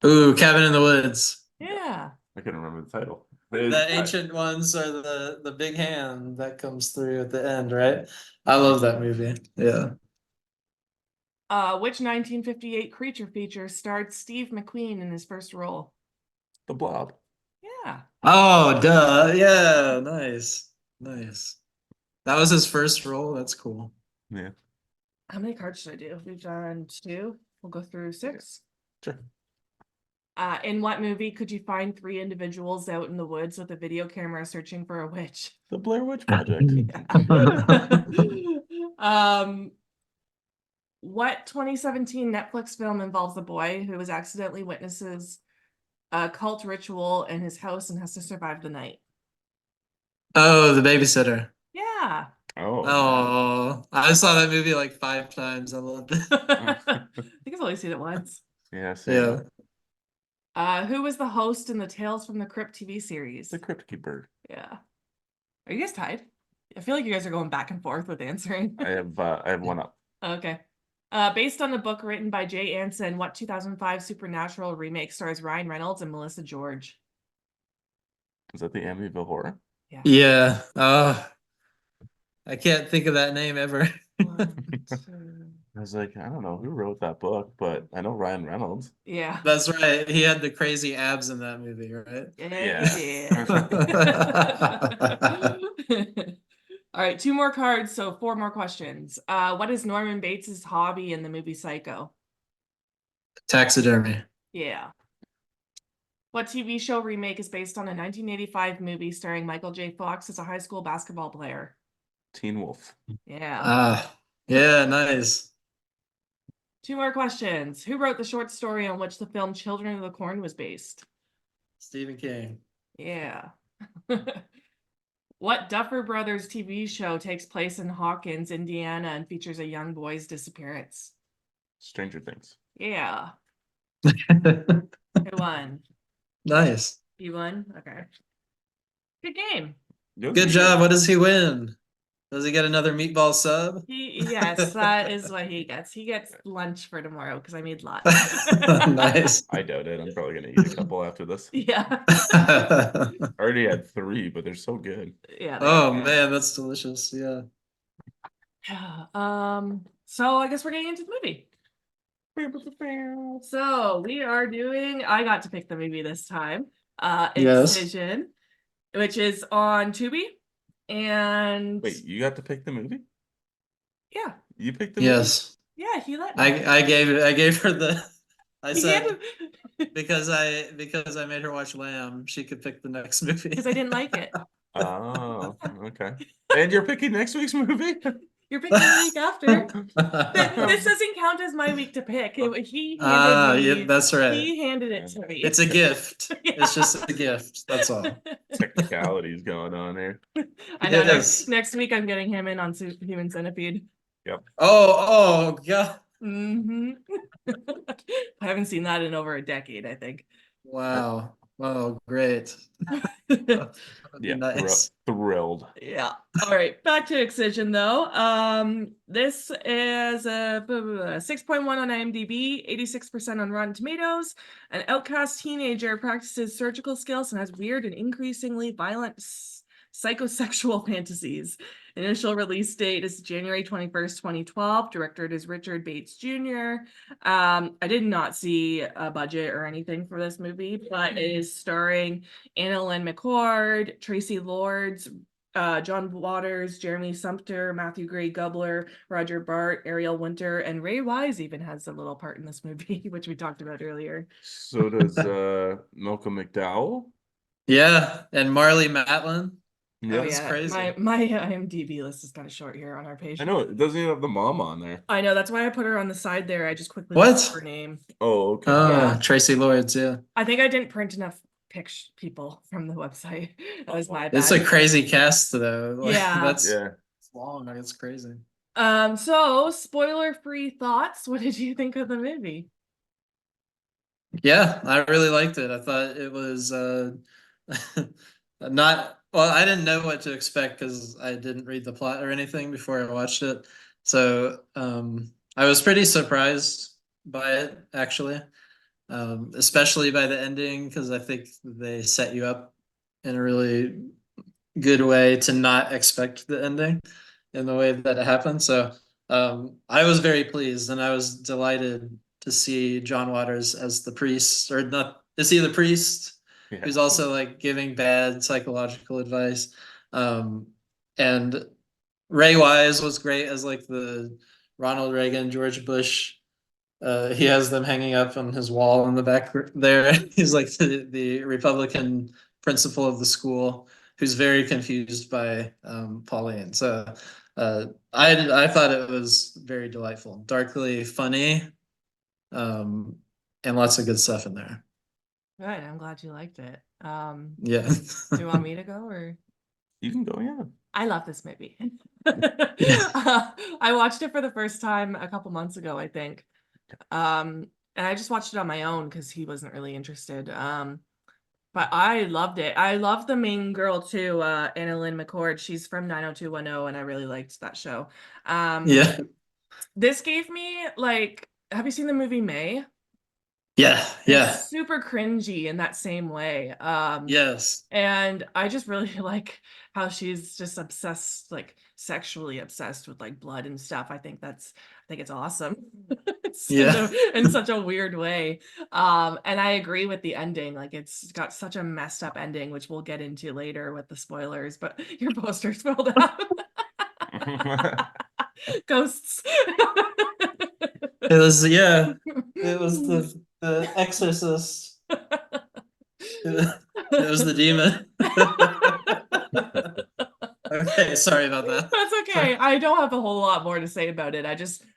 Ooh, Cabin in the Woods. Yeah. I couldn't remember the title. The ancient ones are the big hand that comes through at the end, right? I love that movie. Yeah. Which 1958 creature feature starred Steve McQueen in his first role? The Blob. Yeah. Oh, duh. Yeah, nice. Nice. That was his first role. That's cool. Yeah. How many cards should I do? We've done 2. We'll go through 6. Sure. In what movie could you find 3 individuals out in the woods with a video camera searching for a witch? The Blair Witch Project. What 2017 Netflix film involves a boy who accidentally witnesses a cult ritual in his house and has to survive the night? Oh, The Babysitter. Yeah. Oh. Oh, I saw that movie like 5 times. I loved it. I think I've only seen it once. Yeah, same. Yeah. Who was the host in the Tales from the Crypt TV series? The Crypt Keeper. Yeah. Are you guys tied? I feel like you guys are going back and forth with answering. I have one up. Okay. Based on a book written by Jay Anson, what 2005 Supernatural remake stars Ryan Reynolds and Melissa George? Is that the Amityville Horror? Yeah. Yeah. Oh, I can't think of that name ever. 1, 2. I was like, I don't know who wrote that book, but I know Ryan Reynolds. Yeah. That's right. He had the crazy abs in that movie, right? Yeah, he did. All right, 2 more cards, so 4 more questions. What is Norman Bates' hobby in the movie Psycho? Taxidermy. Yeah. What TV show remake is based on a 1985 movie starring Michael J. Fox as a high school basketball player? Teen Wolf. Yeah. Ah, yeah, nice. 2 more questions. Who wrote the short story on which the film Children of the Corn was based? Stephen King. Yeah. What Duffer Brothers TV show takes place in Hawkins, Indiana, and features a young boy's disappearance? Stranger Things. Yeah. Who won? Nice. You won? Okay. Good game. Good job. What does he win? Does he get another meatball sub? Yes, that is what he gets. He gets lunch for tomorrow because I made lots. Nice. I doubt it. I'm probably gonna eat a couple after this. Yeah. I already had 3, but they're so good. Yeah. Oh man, that's delicious. Yeah. So I guess we're getting into the movie. So we are doing. I got to pick the movie this time. Yes. Excision, which is on Tubi, and Wait, you got to pick the movie? yeah, You picked the movie? Yes. yeah, he let me. I gave her the. I He said handed- because I made her watch Lamb, she could pick the next movie. because I didn't like it. Oh, okay. And you're picking next week's movie? You're picking the week after. This doesn't count as my week to pick. He handed me. Yeah, that's right. He handed it to me. It's a gift. Yeah. It's just a gift. That's all. Technicalities going on here. I know. Yes. Next week, I'm getting him in on Human Centipede. Oh God. I haven't seen that in over a decade, I think. Wow. Oh, great. Yeah, Nice. thrilled. Yeah. All right. Back to Excision, though. This is a 6.1 on IMDb, 86% on Rotten Tomatoes. An outcast teenager practices surgical skills and has weird and increasingly violent psychosexual fantasies. Initial release date is January 21st, 2012. Directed is Richard Bates Jr. I did not see a budget or anything for this movie, but it is starring Anna Lynn McCord, Tracy Lords, John Waters, Jeremy Sumpter, Matthew Gray Gubler, Roger Bart, Ariel Winter, and Ray Wise even has a little part in this movie, which we talked about earlier. So does Malcolm McDowell. Yeah, and Marley Matlin. Oh Yeah, That's yeah, crazy. my IMDb list is kind of short here on our page. I know it doesn't even have the mom on there. I know, that's why I put her on the side there. I just quickly What? looked up her name. Oh, okay. Oh, Yeah. Tracy Lords, yeah. I think I didn't print enough people from the website. That was my It's bad. a crazy cast though. Like, Yeah. that's Yeah. long. It's crazy. So spoiler-free thoughts. What did you think of the movie? Yeah, I really liked it. I thought it was not well, I didn't know what to expect because I didn't read the plot or anything before I watched it. So I was pretty surprised by it actually. Especially by the ending because I think they set you up in a really good way to not expect the ending in the way that it happened. So I was very pleased and I was delighted to see John Waters as the priest, or not, is he the priest? Yeah. Who's also like giving bad psychological advice. And Ray Wise was great as like the Ronald Reagan, George Bush. He has them hanging up on his wall in the back there. He's like the Republican principal of the school who's very confused by Pauline. So I thought it was very delightful, darkly funny, and lots of good stuff in there. Good. I'm glad you liked it. Yeah. Do you want me to go or? You can go, yeah. I love this movie. Yeah. I watched it for the first time a couple months ago, I think. And I just watched it on my own because he wasn't really interested. But I loved it. I love the main girl too, Anna Lynn McCord. She's from 90210, and I really liked that show. Yeah. This gave me like, have you seen the movie May? Yeah. Yeah. It's super cringy in that same way. Yes. And I just really like how she's just obsessed, like sexually obsessed with like blood and stuff. I think it's awesome. It's Yeah. in such a weird way. And I agree with the ending. Like it's got such a messed up ending, which we'll get into later with the spoilers, but your poster's filled out. Ghosts. It was It was the Exorcist. It was the demon. Okay, sorry about that. That's okay. I don't have a whole lot more to say about it.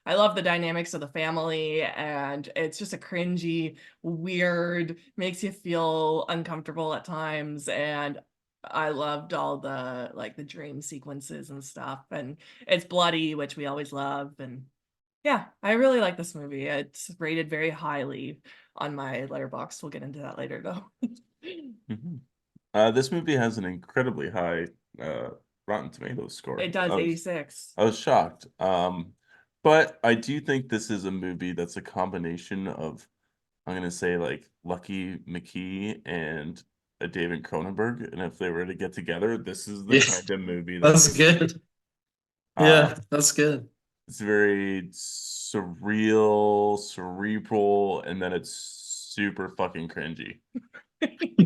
I love the dynamics of the family, and it's just a cringy, weird, makes you feel uncomfortable at times. And I loved all the like the dream sequences and stuff. And it's bloody, which we always love. And yeah, I really like this movie. It's rated very highly on my Letterboxd. We'll get into that later though. This movie has an incredibly high Rotten Tomatoes score. It does, 86. I was shocked. But I do think this is a movie that's a combination of, I'm gonna say, like Lucky McKee and a David Cronenberg. And if they were to get together, this is the Yeah. kind of movie That's good. Yeah, that's good. It's very surreal, cerebral, and then it's super fucking cringy.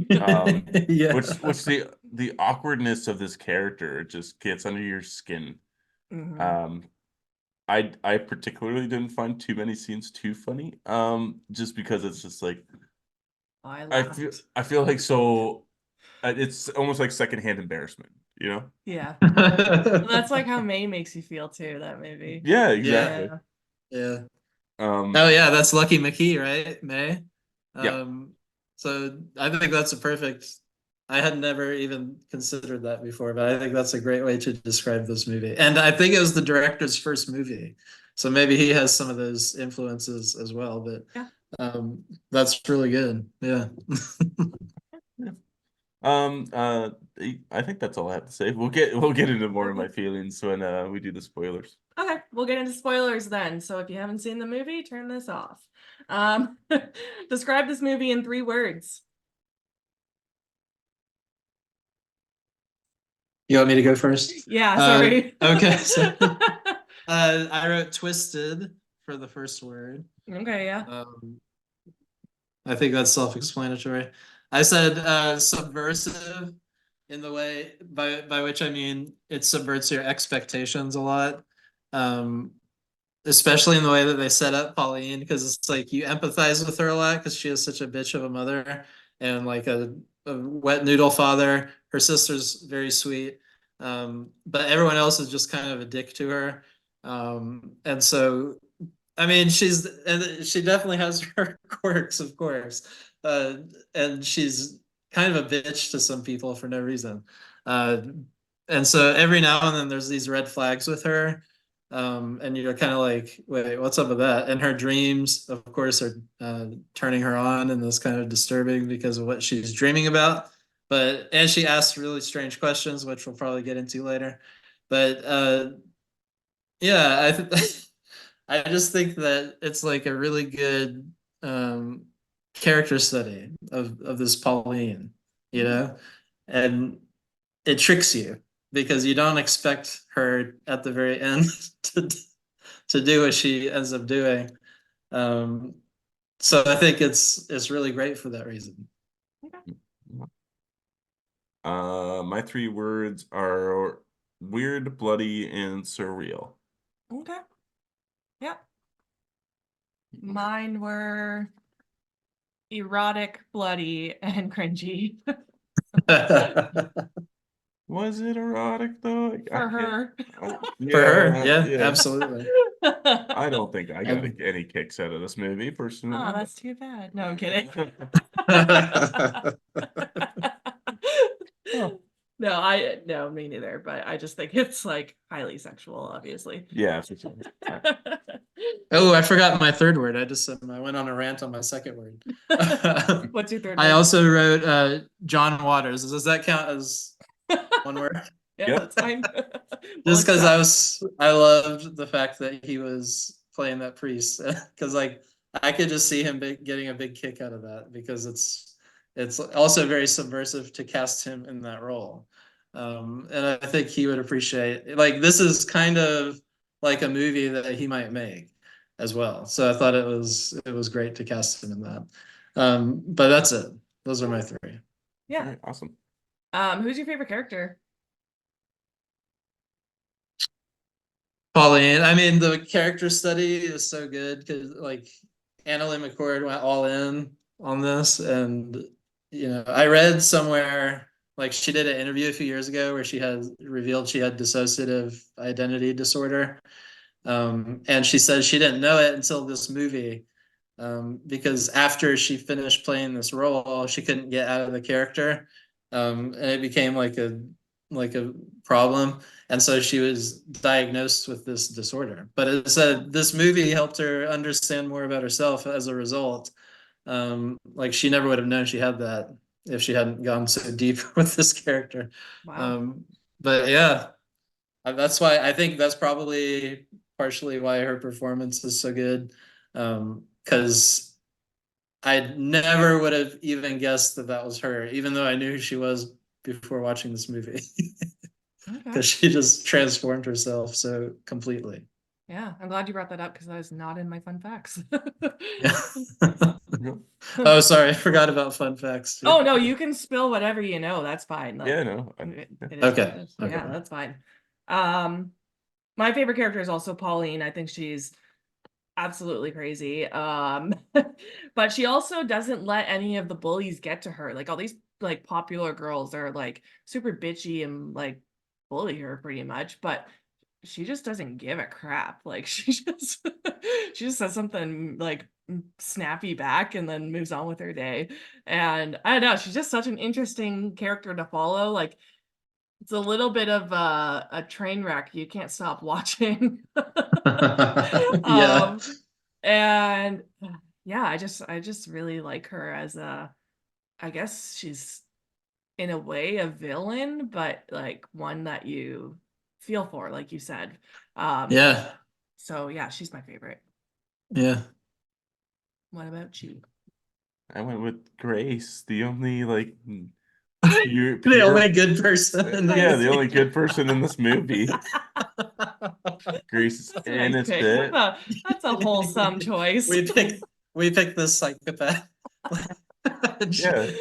Yeah. Which the awkwardness of this character just gets under your skin. Mhm. I particularly didn't find too many scenes too funny. Just because it's just like I I feel like so it's almost like secondhand embarrassment, you know? Yeah. That's like how May makes you feel too, that movie. Yeah, exactly. Yeah. Um, Oh yeah, that's Lucky McKee, right? May. Yeah. So I think that's a perfect. I had never even considered that before, but I think that's a great way to describe this movie. And I think it was the director's first movie, so maybe he has some of those influences as well. But Yeah. that's really good. Yeah. I think that's all I have to say. We'll get into more of my feelings when we do the spoilers. Okay, we'll get into spoilers then. So if you haven't seen the movie, turn this off. Describe this movie in 3 words. You want me to go first? Yeah, sorry. Okay, so I wrote twisted for the first word. Okay, yeah. I think that's self-explanatory. I said subversive in the way by which I mean it subverts your expectations a lot. Um, Especially in the way that they set up Pauline, because it's like you empathize with her a lot because she is such a bitch of a mother and like a wet noodle father. Her sister's very sweet, but everyone else is just kind of a dick to her. And so, I mean, she definitely has her quirks, of course, and she's kind of a bitch to some people for no reason. Uh, and so every now and then there's these red flags with her, and you're kind of like, wait, what's up with that? And her dreams, of course, are turning her on, and that's kind of disturbing because of what she's dreaming about. And she asks really strange questions, which we'll probably get into later. But yeah, I just think that it's like a really good character study of this Pauline, you know, and it tricks you because you don't expect her at the very end to to do what she ends up doing. Um, so I think it's really great for that reason. My 3 words are weird, bloody, and surreal. Okay. Yep. Mine were erotic, bloody, and cringy Was it erotic though? for her. For her, Yeah, yeah, absolutely. I don't think I got any kicks out of this movie personally. Oh, that's too bad. No, I'm kidding. Oh. No, me neither. But I just think it's like highly sexual, obviously. Yeah, for sure. Oh, I forgot my third word. I went on a rant on my second word. What's your third I word? also wrote John Waters. Does that count as one word? Yeah, Yep. that's fine. Just because I loved the fact that he was playing that priest, because like I could just see him getting a big kick out of that because it's also very subversive to cast him in that role, and I think he would appreciate, like, this is kind of like a movie that he might make as well. So I thought it was great to cast him in that. But that's it. Those are my 3. All Yeah. right, awesome. Who's your favorite character? Pauline, I mean, the character study is so good because like Annalee McCord went all in on this, and I read somewhere like she did an interview a few years ago where she had revealed she had dissociative identity disorder, and she said she didn't know it until this movie, because after she finished playing this role, she couldn't get out of the character, and it became like a problem, and so she was diagnosed with this disorder. But it said this movie helped her understand more about herself as a result. Like she never would have known she had that if she hadn't gone so deep with this character. Wow. But yeah, that's why I think that's probably partially why her performance is so good. Because I never would have even guessed that that was her, even though I knew who she was before watching this movie. Okay. Because she just transformed herself so completely. Yeah, I'm glad you brought that up because that was not in my fun facts. Yeah. Oh, sorry, I forgot about fun facts too. Oh no, you can spill whatever you know. That's fine. Like, Yeah, no. it is what it Okay, is. okay. Yeah, that's fine. My favorite character is also Pauline. I think she's absolutely crazy. But she also doesn't let any of the bullies get to her. Like all these like popular girls are like super bitchy and like bully her pretty much, but she just doesn't give a crap. Like she just says something like snappy back and then moves on with her day. And I don't know, she's just such an interesting character to follow. Like it's a little bit of a train wreck you can't stop watching. Yeah. And yeah, I just really like her as I guess she's in a way a villain, but like one that you feel for, like you said. Yeah. So yeah, she's my favorite. Yeah. What about you? I went with Grace, the only like The only good person in the yeah, movie. the only good person in this movie. Grace is That's a nice pick. innocent. That's a wholesome choice. We picked the psychopath. Yeah.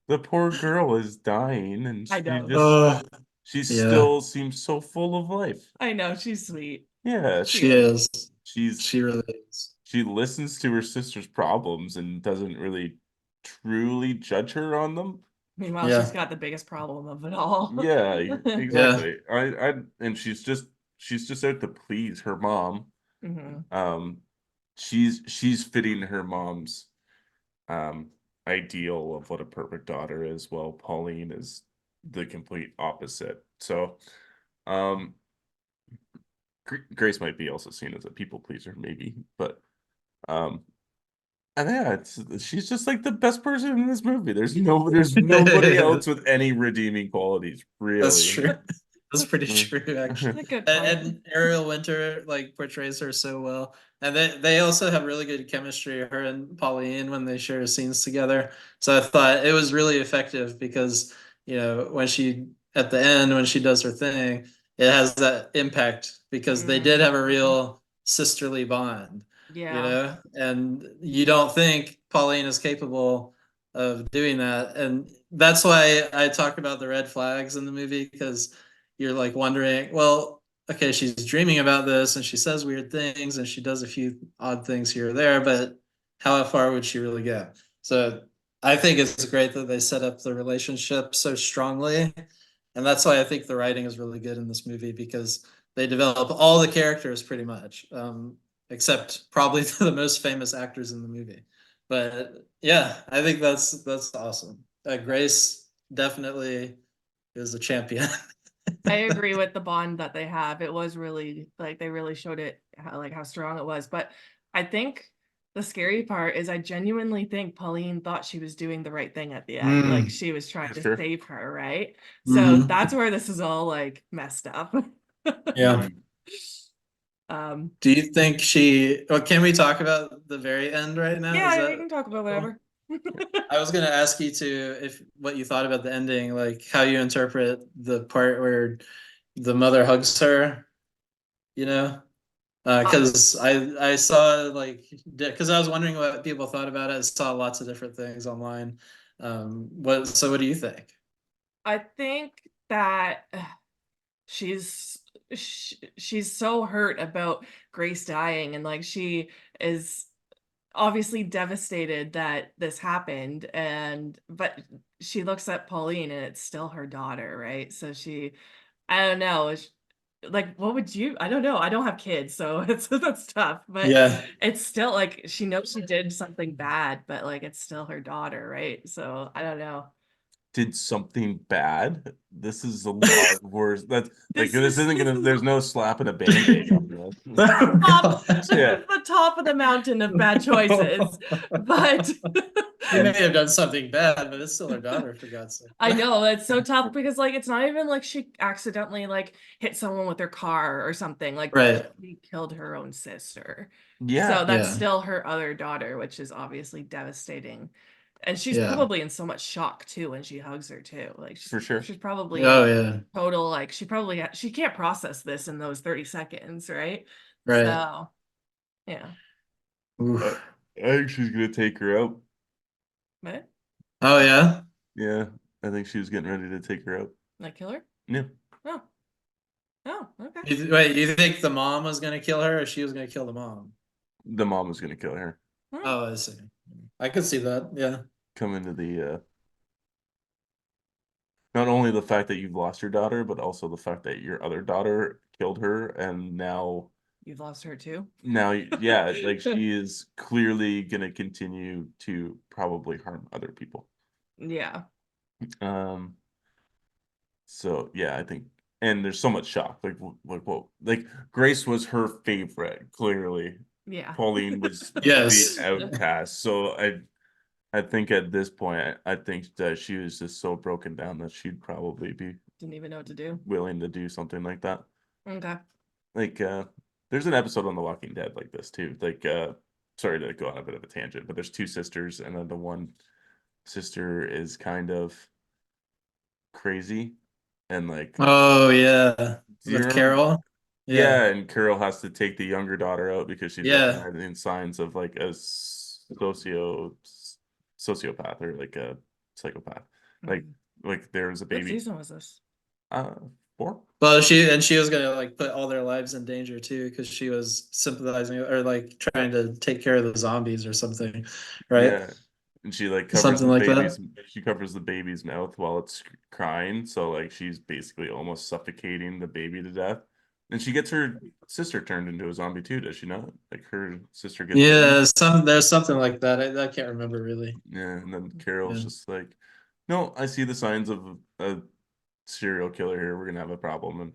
The poor girl is dying, and I she know. just Oh, she yeah, still seems so full of life. I know, she's sweet. Yeah, She she is. is. she's She really is. she listens to her sister's problems and doesn't really truly judge her on them. Meanwhile, she's Yeah, got the biggest problem of it all. Yeah, yeah, exactly. And she's just out to please her mom. Mhm. Um, she's fitting her mom's um ideal of what a perfect daughter is, while Pauline is the complete opposite. So, um, Grace might be also seen as a people pleaser, maybe, but um, and yeah, she's just like the best person in this movie. There's nobody else with any redeeming qualities, that's really. true. That's pretty true, actually. A good point. And Ariel Winter like portrays her so well, and they also have really good chemistry, her and Pauline, when they share scenes together. So I thought it was really effective because when she at the end when she does her thing, it has that impact because they did have a Mhm. real sisterly bond, Yeah. and you don't think Pauline is capable of doing that, and that's why I talk about the red flags in the movie because you're like wondering, well, okay, she's dreaming about this and she says weird things and she does a few odd things here or there, but how far would she really go? So I think it's great that they set up the relationship so strongly. And that's why I think the writing is really good in this movie because they develop all the characters pretty much, except probably the most famous actors in the movie. But yeah, I think that's awesome. Grace definitely is a champion. I agree with the bond that they have. It was really like they really showed it how strong it was. But I think the scary part is I genuinely think Pauline thought she was doing the right thing at the end. Like Mm, she was trying to Sure. save her, right? So mhm. that's where this is all like messed up. Yeah. Mhm. Um, Do you think well, can we talk about the very end right now? Is yeah, we that can talk about whatever. I was gonna ask you to if what you thought about the ending, like how you interpret the part where the mother hugs her, you know? Uh, Because I saw like because I was wondering what people thought about it. I saw lots of different things online. What do you think? I think that she's she's so hurt about Grace dying and like she is obviously devastated that this happened and but she looks at Pauline and it's still her daughter, right? So she I don't know, like what would you I don't know. I don't have kids, so it's that's tough, but Yeah. it's still like she knows she did something bad, but like it's still her daughter, right? So I don't know. Did something bad. This is a lot worse. That's like This this is isn't this gonna. is There's no slapping a band-aid on this. Oh top gosh. this Yeah. is the top of the mountain of bad choices. But She may And have done something bad, but it's still her daughter, for God's I sake. know it's so tough because like it's not even like she accidentally like hit someone with her car or something. Like Right. she killed her own sister. yeah, So that's Yeah. still her other daughter, which is obviously devastating. And she's Yeah. probably in so much shock too when she hugs her too. Like for sure. she's probably Oh in yeah. total like she probably she can't process this in those 30 seconds, right? Right. So yeah. I, Oof. I think she's gonna take her out. But Oh yeah. Yeah, I think she was getting ready to take her out. like kill her? Yeah, Oh. Oh, okay. Wait, you think the mom was gonna kill her, or she was gonna kill the mom? the mom was gonna kill her. Hmm. Oh, I see. I could see that. Yeah. Come into the not only the fact that you've lost your daughter, but also the fact that your other daughter killed her, and You've lost her too? yeah, like she is clearly gonna continue to probably harm other people. Yeah. Um, so yeah, I think, and there's so much shock. Like Grace was her favorite, clearly. Yeah. Pauline was the Yes. outcast. So I think at this point, I think that she was just so broken down that she'd probably be Didn't even know what to do. willing to do something like that. Okay. Like there's an episode on The Walking Dead like this too. Like sorry to go on a bit of a tangent, but there's two sisters, and then the one sister is kind of crazy, and like, Oh yeah. do you With remember? Carol. Yeah, Yeah. and Carol has to take the younger daughter out because she's Yeah. recognizing signs of like a sociopath or like a psychopath. Like there was a What baby. season was this? 4. Well, she was gonna like put all their lives in danger too, because she was sympathizing or like trying to take care of the zombies or something, right? Yeah, and she like covers Something the like that. baby's she covers the baby's mouth while it's crying, so like she's basically almost suffocating the baby to death. And she gets her sister turned into a zombie too, does she not? Like her sister gets bitten. Yeah, there's something like that. I can't remember really. Yeah, and then Carol's Yeah. just like, no, I see the signs of a serial killer here. We're gonna have a problem, and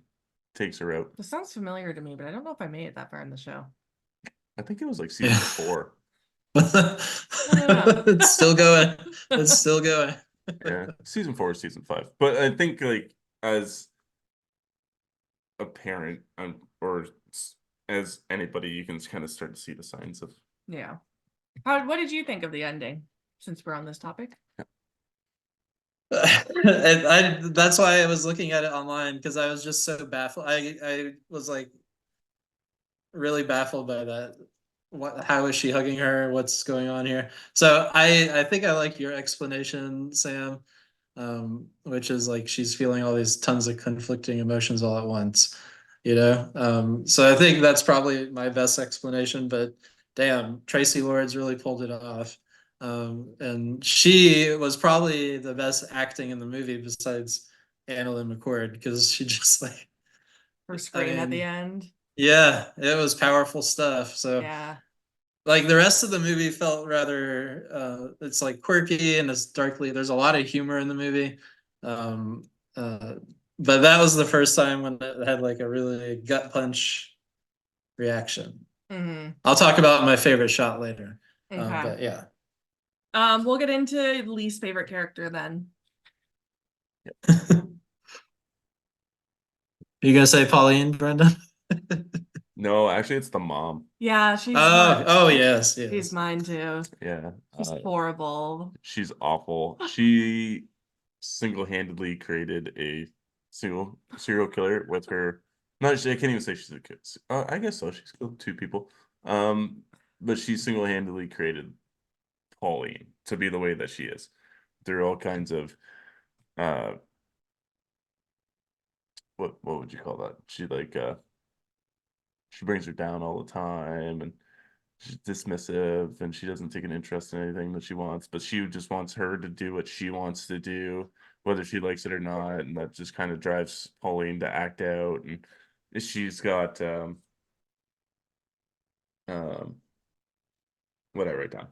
takes her out. This sounds familiar to me, but I don't know if I made it that far in the show. I think it was like Yeah. season 4. I don't know. It's still going. It's still going. Yeah, season 4 is season 5. But I think like as a parent or as anybody, you can kind of start to see the signs of. Yeah. What did you think of the ending, since we're on this topic? That's why I was looking at it online, because I was just so baffled. I was like really baffled by that. How is she hugging her? What's going on here? So I think I like your explanation, Sam, which is like she's feeling all these tons of conflicting emotions all at once, you know? So I think that's probably my best explanation, but damn, Tracy Lords really pulled it off. And she was probably the best acting in the movie besides Annalyn McCord, because she just like, Her I scream at the mean, end. yeah, it was powerful stuff. So Yeah. like the rest of the movie felt rather it's like quirky and it's darkly, there's a lot of humor in the movie. Um uh but that was the first time when it had like a really gut punch reaction. Mm-hmm. I'll talk about my favorite shot later. Okay. But yeah. We'll get into least favorite character then. You gonna say Pauline, Brendan? No, actually, it's the mom. Yeah, she's Oh yes, she's yes. mine too. Yeah, She's horrible. she's awful. She single-handedly created a single serial killer with her. No, I can't even say she's a kid. I guess so. She's killed 2 people. But she single-handedly created Pauline to be the way that she is. There are all kinds of uh, what would you call that? She brings her down all the time, and she's dismissive, and she doesn't take an interest in anything that she wants, but she just wants her to do what she wants to do, whether she likes it or not, and that just kind of drives Pauline to act out. And she's got um what I write down.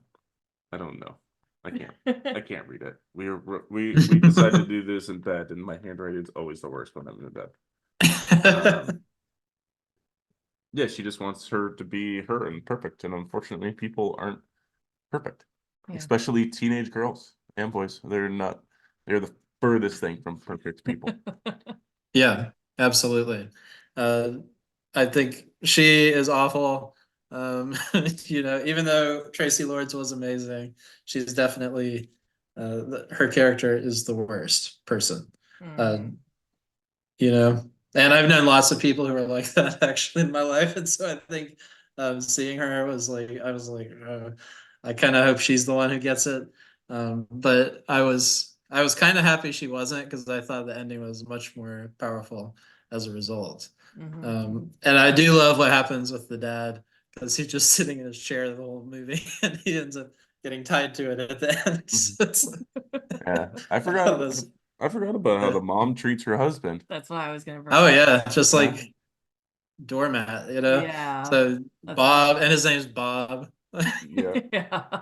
I don't know. I can't read it. We decided to do this in bed, and my handwriting's always the worst when I'm in bed. Yeah, she just wants her to be her and perfect, and unfortunately, people aren't perfect, Yeah. especially teenage girls and boys. They're the furthest thing from perfect people. Yeah, absolutely. I think she is awful. You know, even though Tracy Lords was amazing, she's definitely her character is the worst person. Mhm. You know, and I've known lots of people who are like that actually in my life, and so I think seeing her was like, I was like, I kind of hope she's the one who gets it. But I was kind of happy she wasn't, because I thought the ending was much more powerful as a result. Mhm. And I do love what happens with the dad, because he's just sitting in his chair the whole movie, and he ends up getting tied to it at the end. So it's like, Yeah, oh, this- I forgot about how the mom treats her husband. That's what I was gonna bring oh up. yeah, just Yeah. like doormat, you know? Yeah. So That's Bob, and his name's Bob. Yeah, Yeah.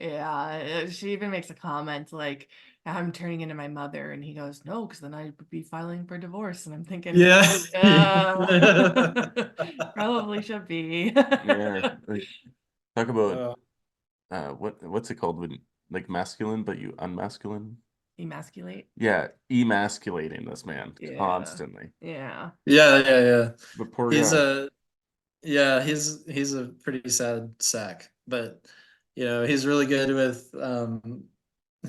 Yeah. She even makes a comment like, I'm turning into my mother. And he goes, no, because then I would be filing for divorce. And I'm thinking, Yeah. probably should be. yeah. Like, talk about Oh, what's it called when like masculine but you unmasculine? Emasculate. Yeah, emasculating this man Yeah. constantly. Yeah. yeah. The poor He's guy. a yeah, he's a pretty sad sack, but you know, he's really good with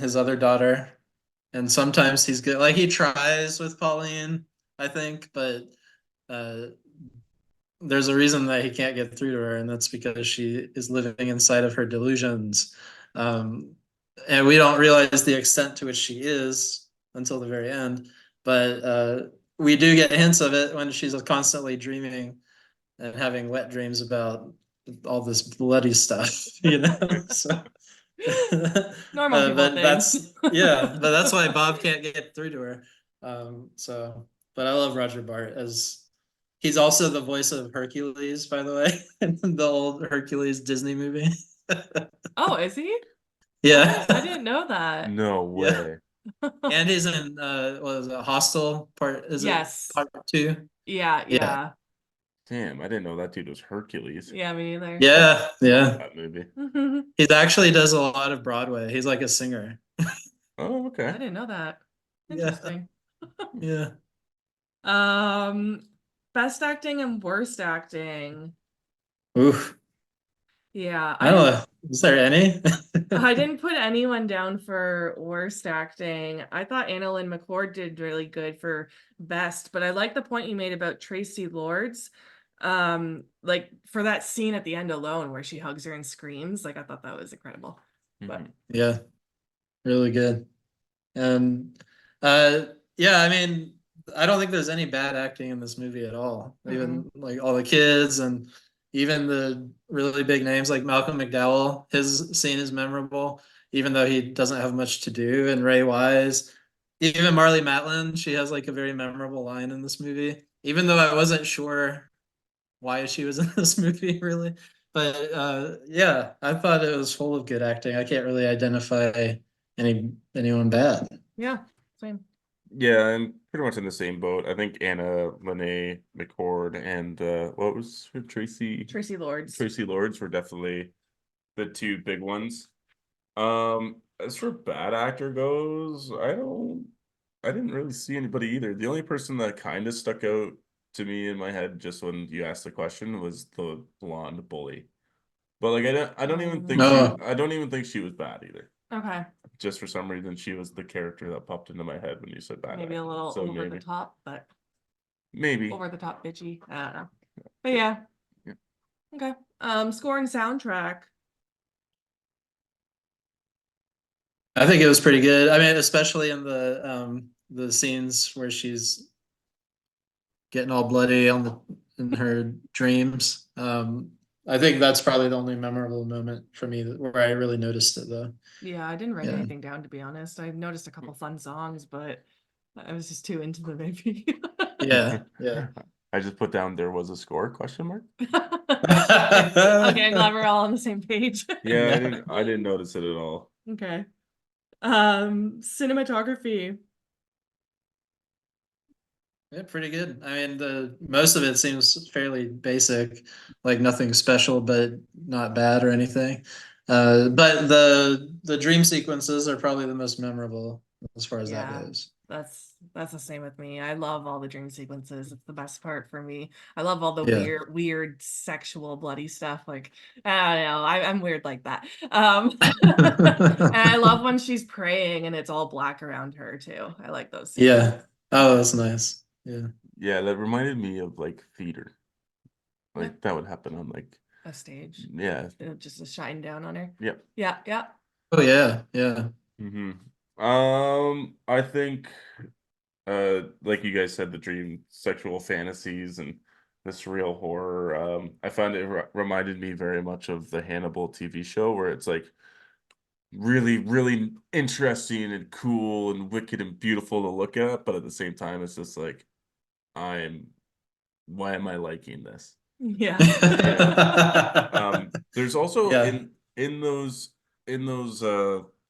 his other daughter. And sometimes he's good. Like he tries with Pauline, I think, but uh there's a reason that he can't get through to her, and that's because she is living inside of her delusions. Um, and we don't realize the extent to which she is until the very end. But we do get hints of it when she's constantly dreaming and having wet dreams about all this bloody stuff, you know. So, Normal people but things. but that's why Bob can't get through to her. So, but I love Roger Bart as he's also the voice of Hercules, by the way, in the old Hercules Disney movie. Oh, is he? Yeah, I didn't know that. No yeah. way. And he's in what was it, Hostel part? Is it Yes. part two? Yeah, Yeah. yeah. Damn, I didn't know that dude was Hercules. Yeah, me neither. Yeah, yeah. That movie. He actually does a lot of Broadway. He's like a singer. Oh, I okay. didn't know that. Yeah. Interesting. Yeah. Best acting and worst acting. Oof. Yeah, I don't know. Is there any? I didn't put anyone down for worst acting. I thought Annalyn McCord did really good for best, but I like the point you made about Tracy Lords. Like for that scene at the end alone where she hugs her and screams, like I thought that was incredible. But Mhm. Yeah, really good. And yeah, I mean, I don't think there's any bad acting in this movie at all. Even like all the kids and even the really big names like Malcolm McDowell, his scene is memorable, even though he doesn't have much to do. And Ray Wise, even Marley Matlin, she has like a very memorable line in this movie, even though I wasn't sure why she was in this movie really. But yeah, I thought it was full of good acting. I can't really identify anyone bad. yeah, same. Yeah, I'm pretty much in the same boat. I think Anna, Lene, McCord, and what was her Tracy Lords. Tracy Lords were definitely the two big ones. As for bad actor goes, I didn't really see anybody either. The only person that kind of stuck out to me in my head just when you asked the question was the blonde bully. But like No. I don't even think she was bad either. Okay. Just for some reason she was the character that popped into my head when you said bad Maybe a actor. little So over the maybe. top, but Maybe. over the top bitchy. I don't know. But yeah. Yeah. Okay. Score and soundtrack. I think it was pretty good. I mean, especially in the scenes where she's getting all bloody on the in her dreams. I think that's probably the only memorable moment for me where I really noticed it though. Yeah, I didn't write Yeah. anything down to be honest. I noticed a couple fun songs, but I was just too into the movie. Yeah, yeah. I just put down there was a score question mark. Okay, I'm glad we're all on the same page. Yeah, Yeah. I didn't notice it at all. Okay. Cinematography. Yeah, pretty good. I mean, the most of it seems fairly basic, like nothing special, but not bad or anything. But the dream sequences are probably the most memorable as far as that Yeah, goes. that's the same with me. I love all the dream sequences. It's the best part for me. I love all the Yeah. weird sexual bloody stuff. Like I don't know, I'm weird like that. And I love when she's praying and it's all black around her too. I like those scenes. Yeah. Oh, that's nice. Yeah. Yeah, that reminded me of like theater. Yeah. Like that would happen on like A stage. yeah. Just a shine down on her. Yep. Yeah, yeah. Oh yeah, yeah. I think like you guys said, the dream sexual fantasies and the surreal horror. I found it reminded me very much of the Hannibal TV show where it's like really, really interesting and cool and wicked and beautiful to look at, but at the same time, it's just like I'm why am I liking this? Yeah. There's also Yeah. in those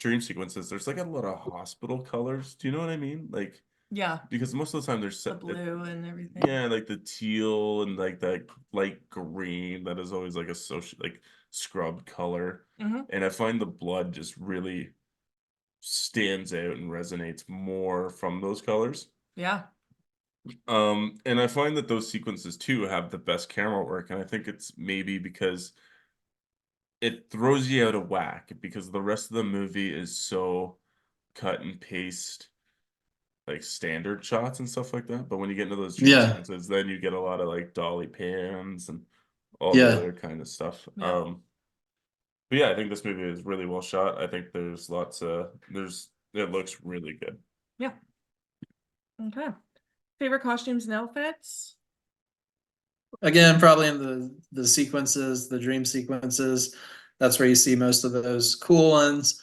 dream sequences, there's like a lot of hospital colors. Do you know what I mean? Like Yeah. because most of the time there's The blue and everything. yeah, like the teal and like that light green that is always like a social like scrubbed color. And I find the blood just really stands out and resonates more from those colors. Yeah. And I find that those sequences too have the best camera work, and I think it's maybe because it throws you out of whack because the rest of the movie is so cut and paste like standard shots and stuff like that. But when you get into those dream Yeah. sequences, then you get a lot of like dolly pans and all the Yeah. other kind of stuff. Yeah. But yeah, I think this movie is really well shot. I think there's it looks really good. Yeah. Okay. Favorite costumes and outfits? Again, probably in the sequences, the dream sequences. That's where you see most of those cool ones.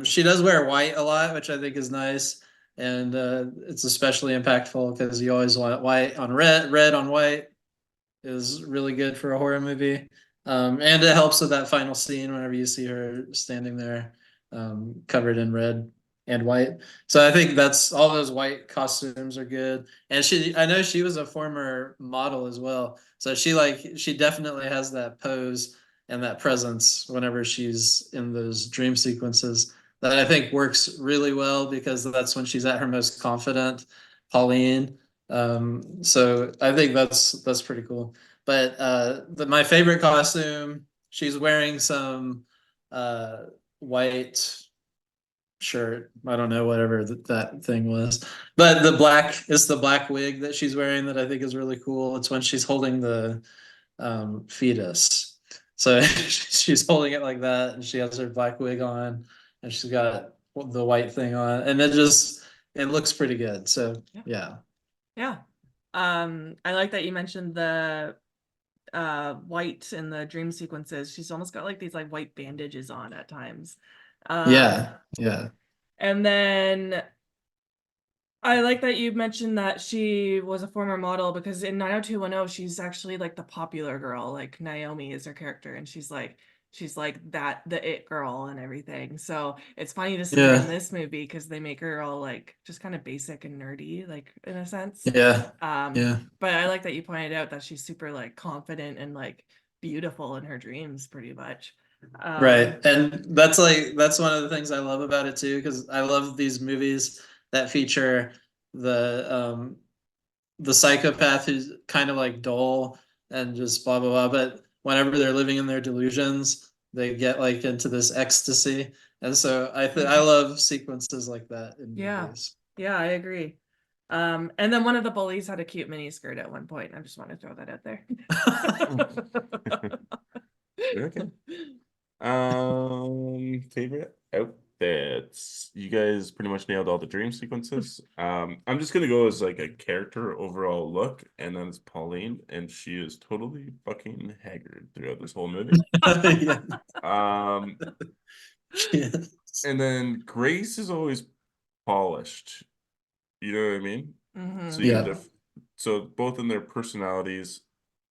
She does wear white a lot, which I think is nice, and it's especially impactful because you always want white on red, red on white is really good for a horror movie. And it helps with that final scene whenever you see her standing there, covered in red and white. So I think that's all those white costumes are good. And I know she was a former model as well. So she definitely has that pose and that presence whenever she's in those dream sequences that I think works really well because that's when she's at her most confident, Pauline. So I think that's pretty cool. But my favorite costume, she's wearing some white shirt. I don't know, whatever that thing was. But it's the black wig that she's wearing that I think is really cool. It's when she's holding the fetus. So she's holding it like that, and she has her black wig on, and she's got the white thing on, and it looks pretty good. So yeah. Yeah. I like that you mentioned the white in the dream sequences. She's almost got like these like white bandages on at times. Yeah. And then I like that you mentioned that she was a former model because in 90210 she's actually like the popular girl, like Naomi is her character, and she's like that the it girl and everything. So it's funny to see her in this movie because they make her all like just kind of basic and nerdy, like in a sense. Yeah. But I like that you pointed out that she's super like confident and like beautiful in her dreams pretty much. Right. And that's one of the things I love about it too, because I love these movies that feature the psychopath who's kind of like dull and just blah blah blah. But whenever they're living in their delusions, they get like into this ecstasy. And so I love sequences like that in movies. Yeah, I agree. And then one of the bullies had a cute mini skirt at one point. I just want to throw that out there. Okay. Favorite outfits. You guys pretty much nailed all the dream sequences. I'm just gonna go as like a character overall look, and then it's Pauline, and she is totally fucking haggard throughout this whole movie. Yes. And then Grace is always polished. You know what I mean? Mhm. So Yeah. so both in their personalities,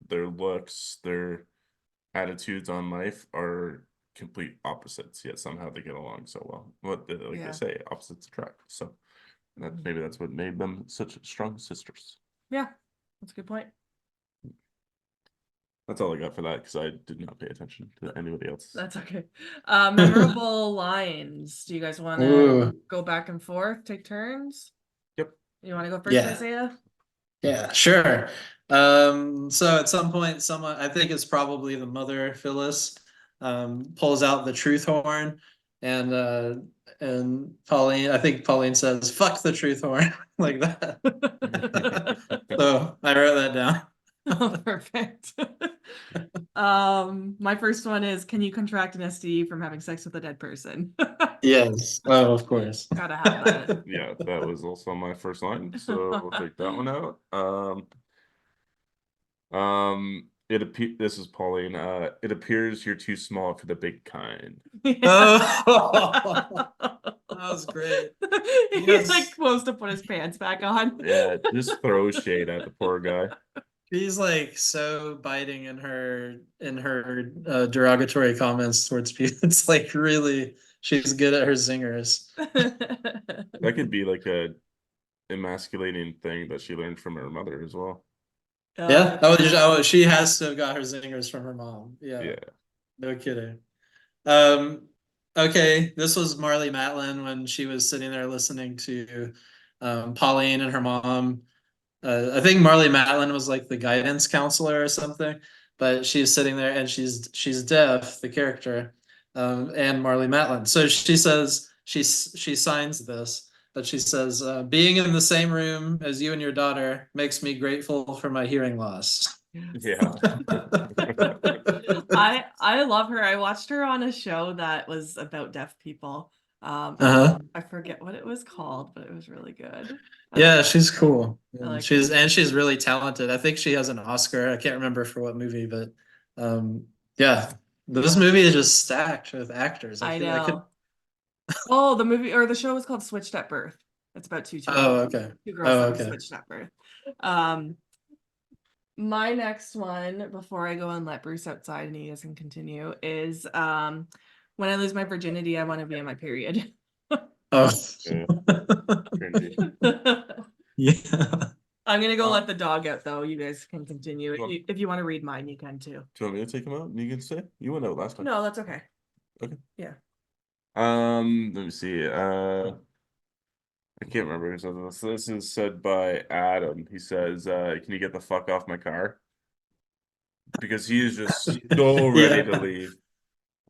their looks, their attitudes on life are complete opposites, yet somehow they get along so well. They say, opposites attract. So maybe that's what made them such strong sisters. Yeah, that's a good point. That's all I got for that because I did not pay attention to anybody else. That's okay. Memorable lines. Do you guys want to go back and forth, take turns? Yep. You want to go first, Isaiah? Yeah, sure. So at some point, someone, I think it's probably the mother, Phyllis, pulls out the truth horn, and Pauline, I think Pauline says, "Fuck the truth horn," like that. So I wrote that down. Oh, perfect. My first one is, can you contract an STD from having sex with a dead person? Yes. Oh, of course. Gotta have that. Yeah, that was also my first line, so we'll take that one out. This is Pauline. It appears you're too small for the big kind. Oh, that was great. He's like supposed to put his pants back on. Yeah, just throw shade at the poor guy. She's like so biting in her derogatory comments towards people. It's like really, she's good at her zingers. That could be like a emasculating thing that she learned from her mother as well. Yeah. Oh, she has to have got her zingers from her mom. Yeah. No kidding. Okay, this was Marlee Matlin when she was sitting there listening to Pauline and her mom. I think Marlee Matlin was like the guidance counselor or something, but she's sitting there and she's deaf, the character, and Marlee Matlin. So she says she signs this, but she says, "Being in the same room as you and your daughter makes me grateful for my hearing loss." Yeah. I love her. I watched her on a show that was about deaf people. Uh-huh. I forget what it was called, but it was really good. Yeah, she's cool. I And like she's really talented. I think she has an Oscar. I can't remember for what movie, but yeah, this movie is just stacked with actors. I I could. know. Oh, the movie or the show was called Switched at Birth. It's about two Oh, children, okay. two girls Oh, that were okay. switched at birth. Um, my next one, before I go and let Bruce outside and you guys can continue, is when I lose my virginity, I want to be on my period. Oh. Yeah, cringy. Yeah. I'm gonna go let the dog out though. You guys can continue. Well- If you want to read mine, you can too. Do you want me to take him out? You can stay? You went out last time. No, that's okay. Okay. Yeah. Let me see. I can't remember who said this. This is said by Adam. He says, "Can you get the fuck off my car?" Because he is just so ready to leave.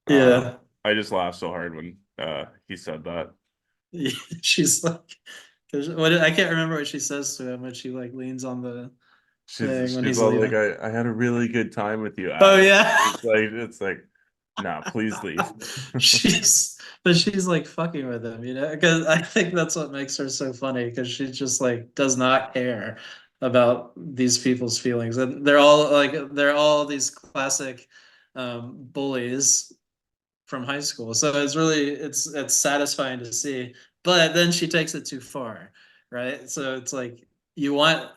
Yeah. I just laughed so hard when he said that. Yeah. She's like, because I can't remember what she says to him when she like leans on the thing when She's he's all leaving. like, I had a really good time with you, Oh Adam." yeah. It's like, nah, please leave. She's like fucking with him, because I think that's what makes her so funny, because she just like does not care about these people's feelings, and they're all these classic bullies from high school. So it's satisfying to see, but then she takes it too far, right? So it's like you want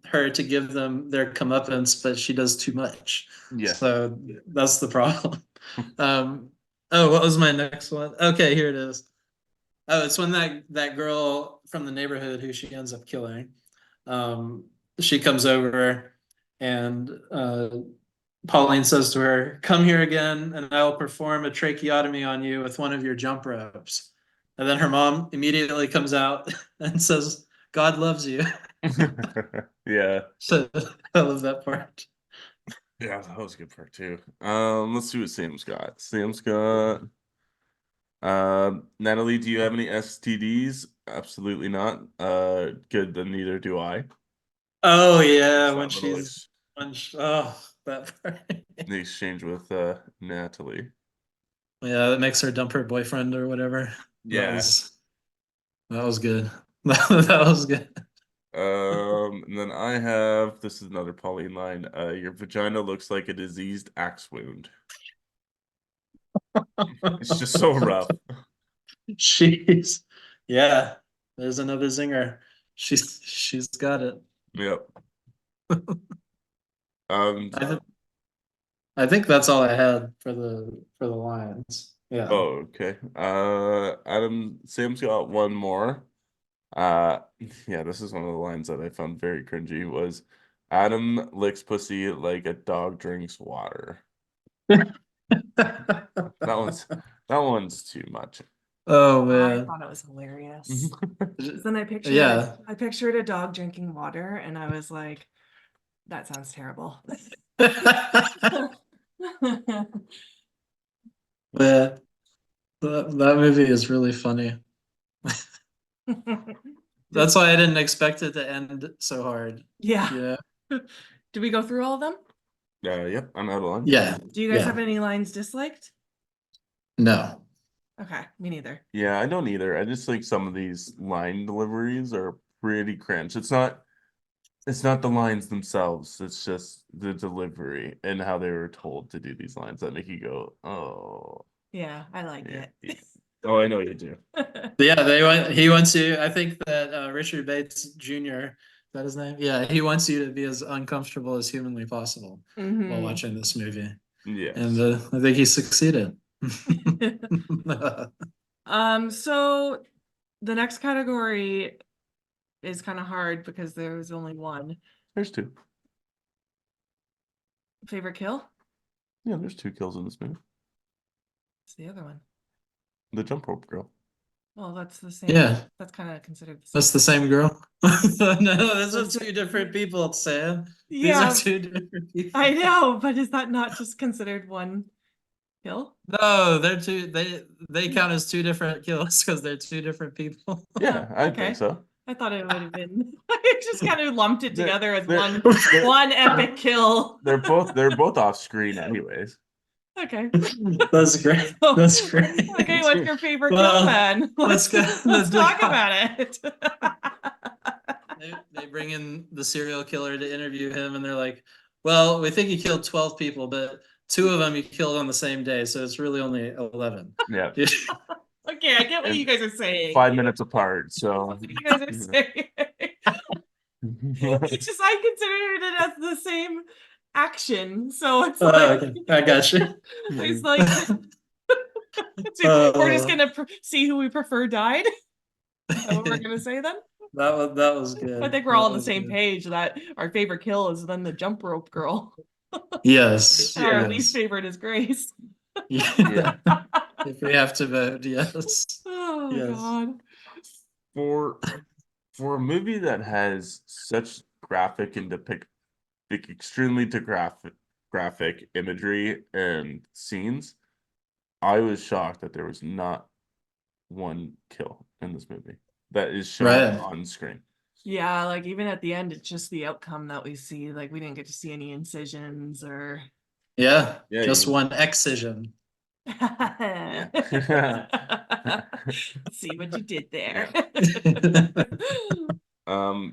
her to give them their comeuppance, but she does too much. Yes. So that's the problem. um, oh, what was my next one? Okay, here it is. Oh, it's when that girl from the neighborhood who she ends up killing, um, she comes over, and Pauline says to her, "Come here again, and I will perform a tracheotomy on you with one of your jump ropes." And then her mom immediately comes out and says, "God loves you." Yeah. So I love that part. Yeah, that was a good part too. Let's see what Sam's got. Sam's got Natalie, do you have any STDs? Absolutely not. Good, then neither do I. Oh yeah, It's when that little that part. the exchange with Natalie. Yeah, that makes her dump her boyfriend or whatever. Yeah. That was good. That was good. And then I have, this is another Pauline line. Your vagina looks like a diseased axe wound. It's just so rough. She's yeah. There's another zinger. She's got it. Yep. I, I think that's all I had for the Lions. Yeah. Oh, okay. Sam's got one more. Yeah, this is one of the lines that I found very cringy was Adam licks pussy like a dog drinks water. That one's too much. Oh I man. thought it was hilarious. Then Yeah. I pictured a dog drinking water, and I was like, that sounds terrible. Yeah. That movie is really funny. That's why I didn't expect it to end so hard. Yeah. Yeah. Do we go through all of them? Yep, I'm out of line. Yeah. Do you guys Yeah. have any lines disliked? No. Okay, me neither. Yeah, I don't either. I just think some of these line deliveries are pretty cringe. It's not the lines themselves, it's just the delivery and how they were told to do these lines that make you go, oh. Yeah, I like Yeah. it. Oh, I know you do. Yeah, he wants you. I think that Richard Bates Jr., is that his name? Yeah, he wants you to be as uncomfortable as humanly possible while Mhm. watching this movie. Yes. And I think he succeeded. So the next category is kind of hard because there was only one. There's two. Favorite kill? Yeah, there's two kills in this movie. What's the other one? The jump rope girl. Well, that's the same. Yeah. That's kind of considered the same. That's the same girl. No, those are two different people, Sam. Yeah, These are two different people. I know, but is that not just considered one kill? No, they're two. They count as two different kills because they're two different people. Yeah, I okay. think so. I thought it would have been. I just kind of lumped it together as they're- one epic kill. They're both off screen anyways. Okay. That's great. That's great. Okay, what's your favorite kill Well, then? let's go. Let's talk about it. They bring in the serial killer to interview him, and they're like, "Well, we think he killed 12 people, but 2 of them he killed on the same day, so it's really only 11." Yeah. Okay, I get what you And guys are saying. 5 minutes apart. So What you guys are saying. It's just I considered it as the same action, so it's like Okay. I got you. it's like we're just gonna see who we prefer died. Is that what we're gonna say then? That was good. I think we're all on That the was same good. page that our favorite kill is then the jump rope girl. Yes. And our Yes. least favorite is Grace. Yeah. If we have to vote, yes. Oh Yes. God. For a movie that has such graphic and extremely graphic imagery and scenes, I was shocked that there was not one kill in this movie that is shown Right. on screen. Yeah, like even at the end, it's just the outcome that we see. Like we didn't get to see any incisions or Yeah. Yeah, Just you- one excision. see what you did there.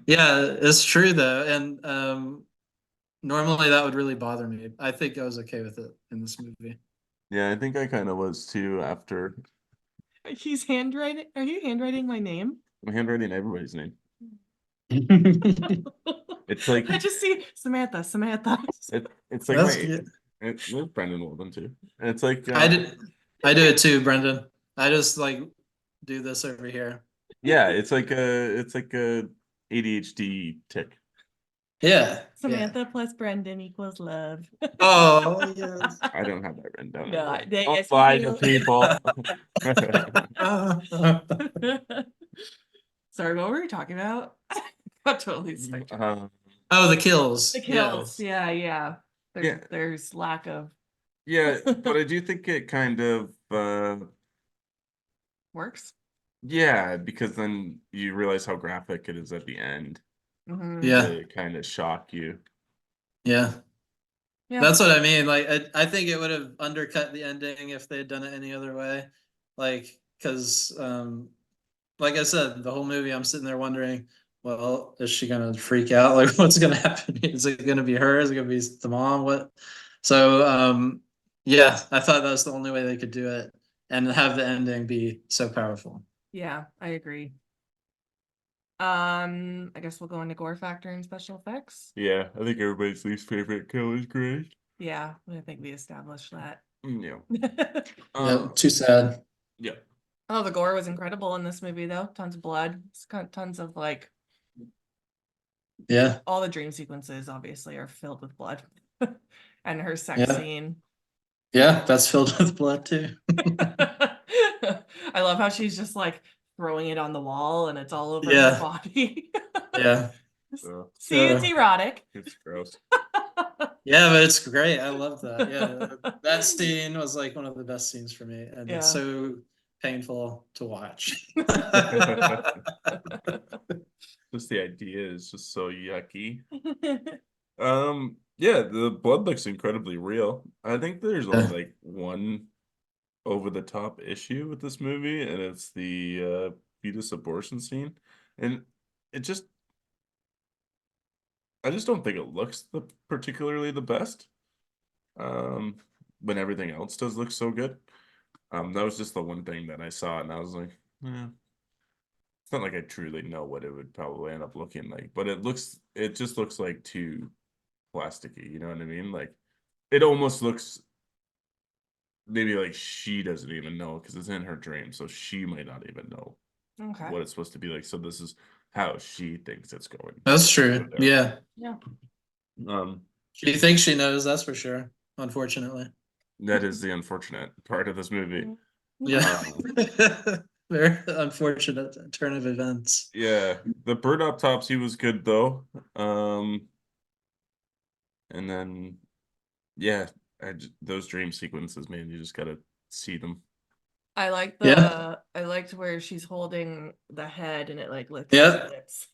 Yeah, it's true though. And normally that would really bother me. I think I was okay with it in this movie. yeah, I think I kind of was too after He's handwriting. Are you handwriting my name? I'm handwriting everybody's name. That's It's like I just see Samantha. it's like my good. it's Brendan Walden too. And it's like I do it too, Brendan. I just like do this over here. yeah, it's like a ADHD tick. Yeah. Samantha plus Brendan equals love. Oh yes. I don't have that written down. No, Don't yes, you lie to do. people. Sorry, what were we talking about? Got totally sidetracked. Oh, the kills. The kills. Yes. Yeah. Yeah. There's lack of Yeah, but I do think it kind of works. yeah, because then you realize how graphic it is at the end. Mhm. Yeah. To kind of shock you. Yeah. Yeah. That's what I mean. Like, I think it would have undercut the ending if they had done it any other way. Like, because, like I said, the whole movie, I'm sitting there wondering, well, is she gonna freak out? Like, what's gonna happen? Is it gonna be her? Is it gonna be the mom? What? So, yeah, I thought that was the only way they could do it and have the ending be so powerful. Yeah, I agree. I guess we'll go into gore factor and special effects. Yeah, I think everybody's least favorite kill is Grace. Yeah, I think we established that. Yeah. Yeah, too sad. Yeah. Oh, the gore was incredible in this movie, though. Tons of blood. Tons of like. Yeah. All the dream sequences obviously are filled with blood, and her sex Yeah. scene. Yeah, that's filled with blood too. I love how she's just like throwing it on the wall and it's all over Yeah. her body. Yeah. See, it's erotic. It's gross. Yeah, but it's great. I love that. Yeah, that scene was like one of the best scenes for me, and Yeah. it's so painful to watch. Just the idea is just so yucky. Yeah, the blood looks incredibly real. I think there's only like one over the top issue with this movie, and it's the fetus abortion scene. And it just I just don't think it looks particularly the best. When everything else does look so good. That was just the one thing that I saw, and I was like, yeah. It's not like I truly know what it would probably end up looking like, but it just looks like too plasticky, you know what I mean? Like it almost looks maybe like she doesn't even know because it's in her dream, so she might not even know Okay. what it's supposed to be like. So this is how she thinks it's going. That's true. Yeah. Yeah. She thinks she knows, that's for sure. Unfortunately. That is the unfortunate part of this movie. Yeah. Very unfortunate turn of events. Yeah, the bird autopsy was good though. And then yeah, those dream sequences, man, you just gotta see them. I like I liked where she's holding the head and it like licks Yeah. his lips.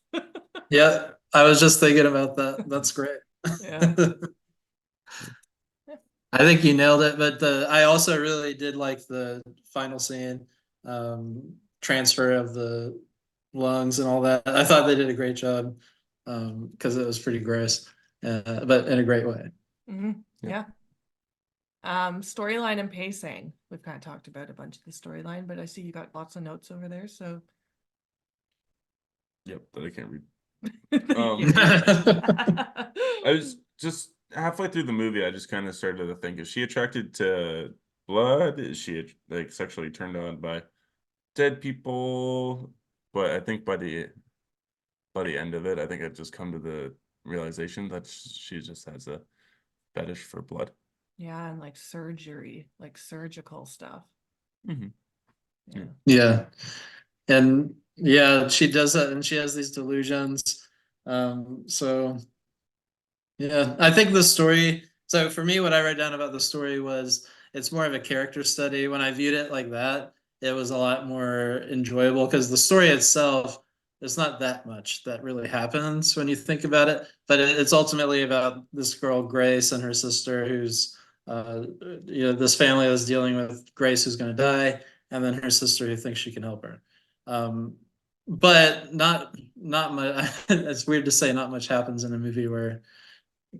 Yeah, I was just thinking about that. That's great. Yeah. I think you nailed it, but I also really did like the final scene, transfer of the lungs and all that. I thought they did a great job, because it was pretty gross, but in a great way. Mhm, Yeah. yeah. Storyline and pacing. We've kind of talked about a bunch of the storyline, but I see you got lots of notes over there, so Yep, that I can't read. Yeah. I was just halfway through the movie, I just kind of started to think, is she attracted to blood? Is she like sexually turned on by dead people? But I think by the end of it, I think I've just come to the realization that she just has a fetish for blood. Yeah, and like surgery, like surgical stuff. Mm-hmm. Yeah. Yeah. And yeah, she does that and she has these delusions. So yeah, I think the story. So for me, what I wrote down about the story was it's more of a character study. When I viewed it like that, it was a lot more enjoyable because the story itself, there's not that much that really happens when you think about it. But it's ultimately about this girl, Grace, and her sister, who's, this family is dealing with Grace, who's going to die, and then her sister, who thinks she can help her. Um, but not much. It's weird to say not much happens in a movie where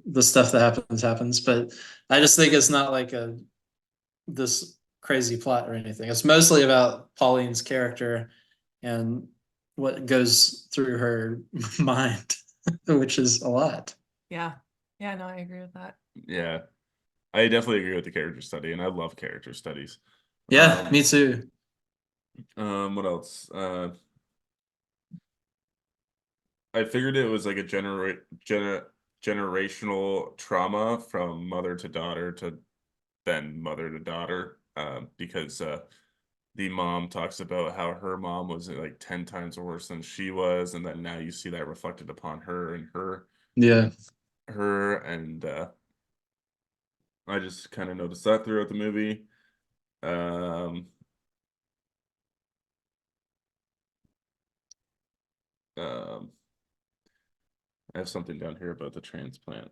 the stuff that happens, but I just think it's not like this crazy plot or anything. It's mostly about Pauline's character and what goes through her mind, which is a lot. Yeah. Yeah, no, I agree with that. Yeah, I definitely agree with the character study, and I love character studies. Yeah, me too. What else? I figured it was like a generational trauma from mother to daughter to then mother to daughter, because the mom talks about how her mom was like 10 times worse than she was, and then now you see that reflected upon her and Yeah. her and I just kind of noticed that throughout the movie. Um, um, I have something down here about the transplant.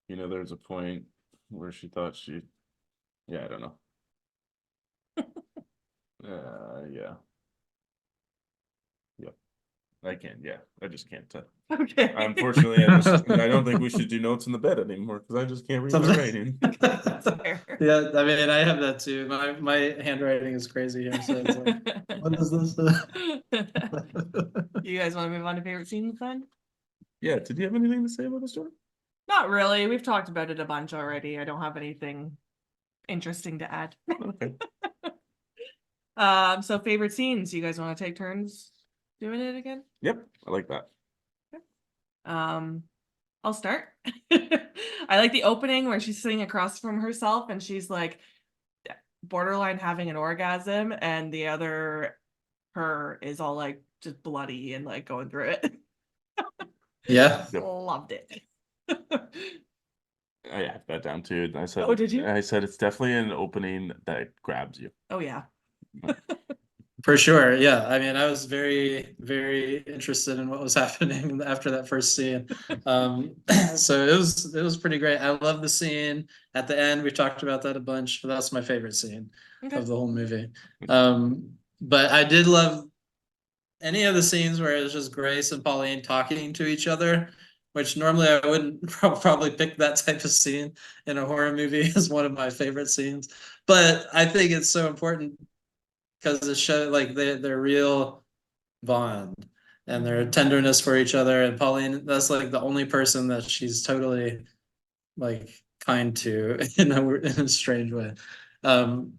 There's a point where she thought yeah, I don't know. Yeah, yeah, I can't. Yeah, I just can't. Okay. Unfortunately, I don't think we should do notes in the bed anymore because I just can't read my writing. That's fair. Yeah, I mean, I have that too. My handwriting is crazy here, so it's like, what is this? You guys want to move on to favorite scenes then? Yeah, did you have anything to say about the story? Not really. We've talked about it a bunch already. I don't have anything interesting to add. Okay. So favorite scenes. You guys want to take turns doing it again? Yep, I like that. I'll start. I like the opening where she's sitting across from herself and she's like borderline having an orgasm, and the other her is all like just bloody and like going through it. Yeah. Yep. Loved it. I have that down too. Oh, did you? I said it's definitely an opening that grabs you. Oh yeah. For sure, yeah. I mean, I was very, very interested in what was happening after that first scene. So it was pretty great. I love the scene at the end. We talked about that a bunch, but that's my favorite scene Okay. of the whole movie. But I did love any of the scenes where it was just Grace and Pauline talking to each other, which normally I wouldn't probably pick that type of scene in a horror movie as one of my favorite scenes. But I think it's so important because it showed like their real bond and their tenderness for each other. And Pauline, that's like the only person that she's totally like kind to in a strange way.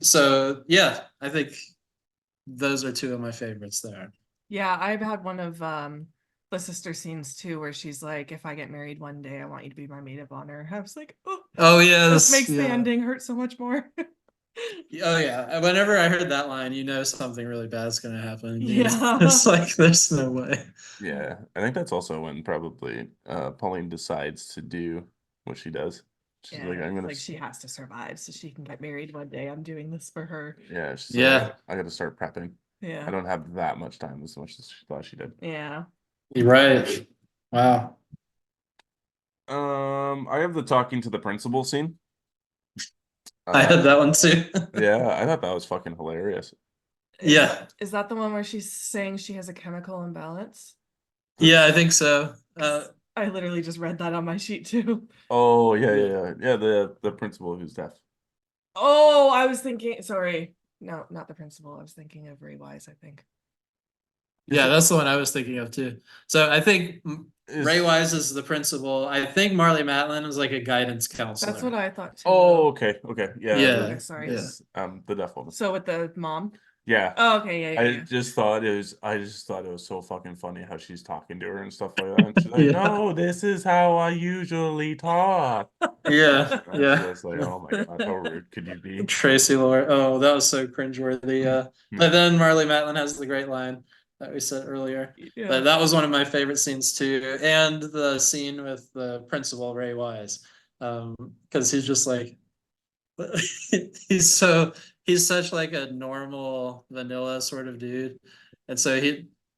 So yeah, I think those are two of my favorites there. Yeah, I've had one of the sister scenes too where she's like, if I get married one day, I want you to be my maid of honor. I was like, oh, Oh this yes, makes the yeah. ending hurt so much more. Oh yeah. Whenever I heard that line, you know something really bad's gonna happen. Yeah. It's like there's no way. Yeah, I think that's also when probably Pauline decides to do what she does. She's Yeah, like, I'm gonna. like she has to survive so she can get married one day. I'm doing this for her. Yeah, she's like, Yeah, I got to start prepping. I Yeah. don't have that much time as much as she thought she did. Yeah. you're right. Wow. I have the talking to the principal scene. I had that one too. Yeah, I thought that was fucking hilarious. Yeah. Is that the one where she's saying she has a chemical imbalance? Yeah, I think so. 'Cause I literally just read that on my sheet too. Oh yeah. The principal who's deaf. Oh, I was thinking, sorry. No, not the principal. I was thinking of Ray Wise, I think. Yeah, that's the one I was thinking of too. So I think Ray Is Wise is the principal. I think Marley Matlin was like a guidance counselor. That's what I thought too. Oh, okay. Yeah. Yeah. Okay, sorry. Yeah. The deaf woman. So with the mom? Yeah. Oh, okay, yeah. I just thought it was so fucking funny how she's talking to her and stuff like that. And she's like, Yeah. no, this is how I usually talk. Yeah. And it's just like, oh my God, how rude could you be? Tracy Lord. Oh, that was so cringeworthy. But then Marley Matlin has the great line that we said earlier. Yeah. But that was one of my favorite scenes too. And the scene with the principal, Ray Wise. Because he's just like he's such like a normal vanilla sort of dude. And so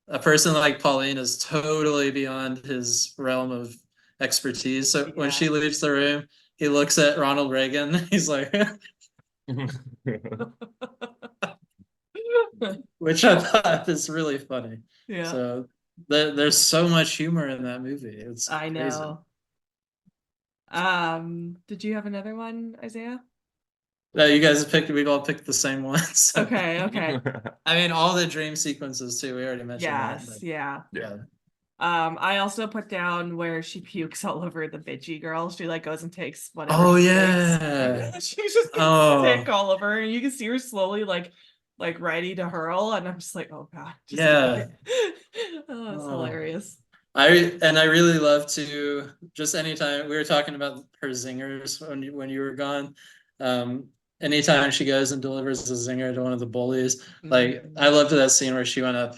a person like Pauline is totally beyond his realm of expertise. So when she leaves the room, he looks at Ronald Reagan. He's like, which I thought is really funny. Yeah. So there's so much humor in that movie. It's I crazy. know. Did you have another one, Isaiah? No, we've all picked the same ones. Okay. I mean, all the dream sequences too. We already mentioned that. Yes, yeah. Yeah. I also put down where she pukes all over the bitchy girl. She like goes and takes whatever. Oh she yeah. takes. She's just sick all over, and you can see her slowly like ready to hurl, and I'm just like, oh God. Yeah. Oh, it's hilarious. I really love to just anytime we were talking about her zingers when you were gone. Anytime she goes and delivers a zinger to one of the bullies, like I loved that scene where she went up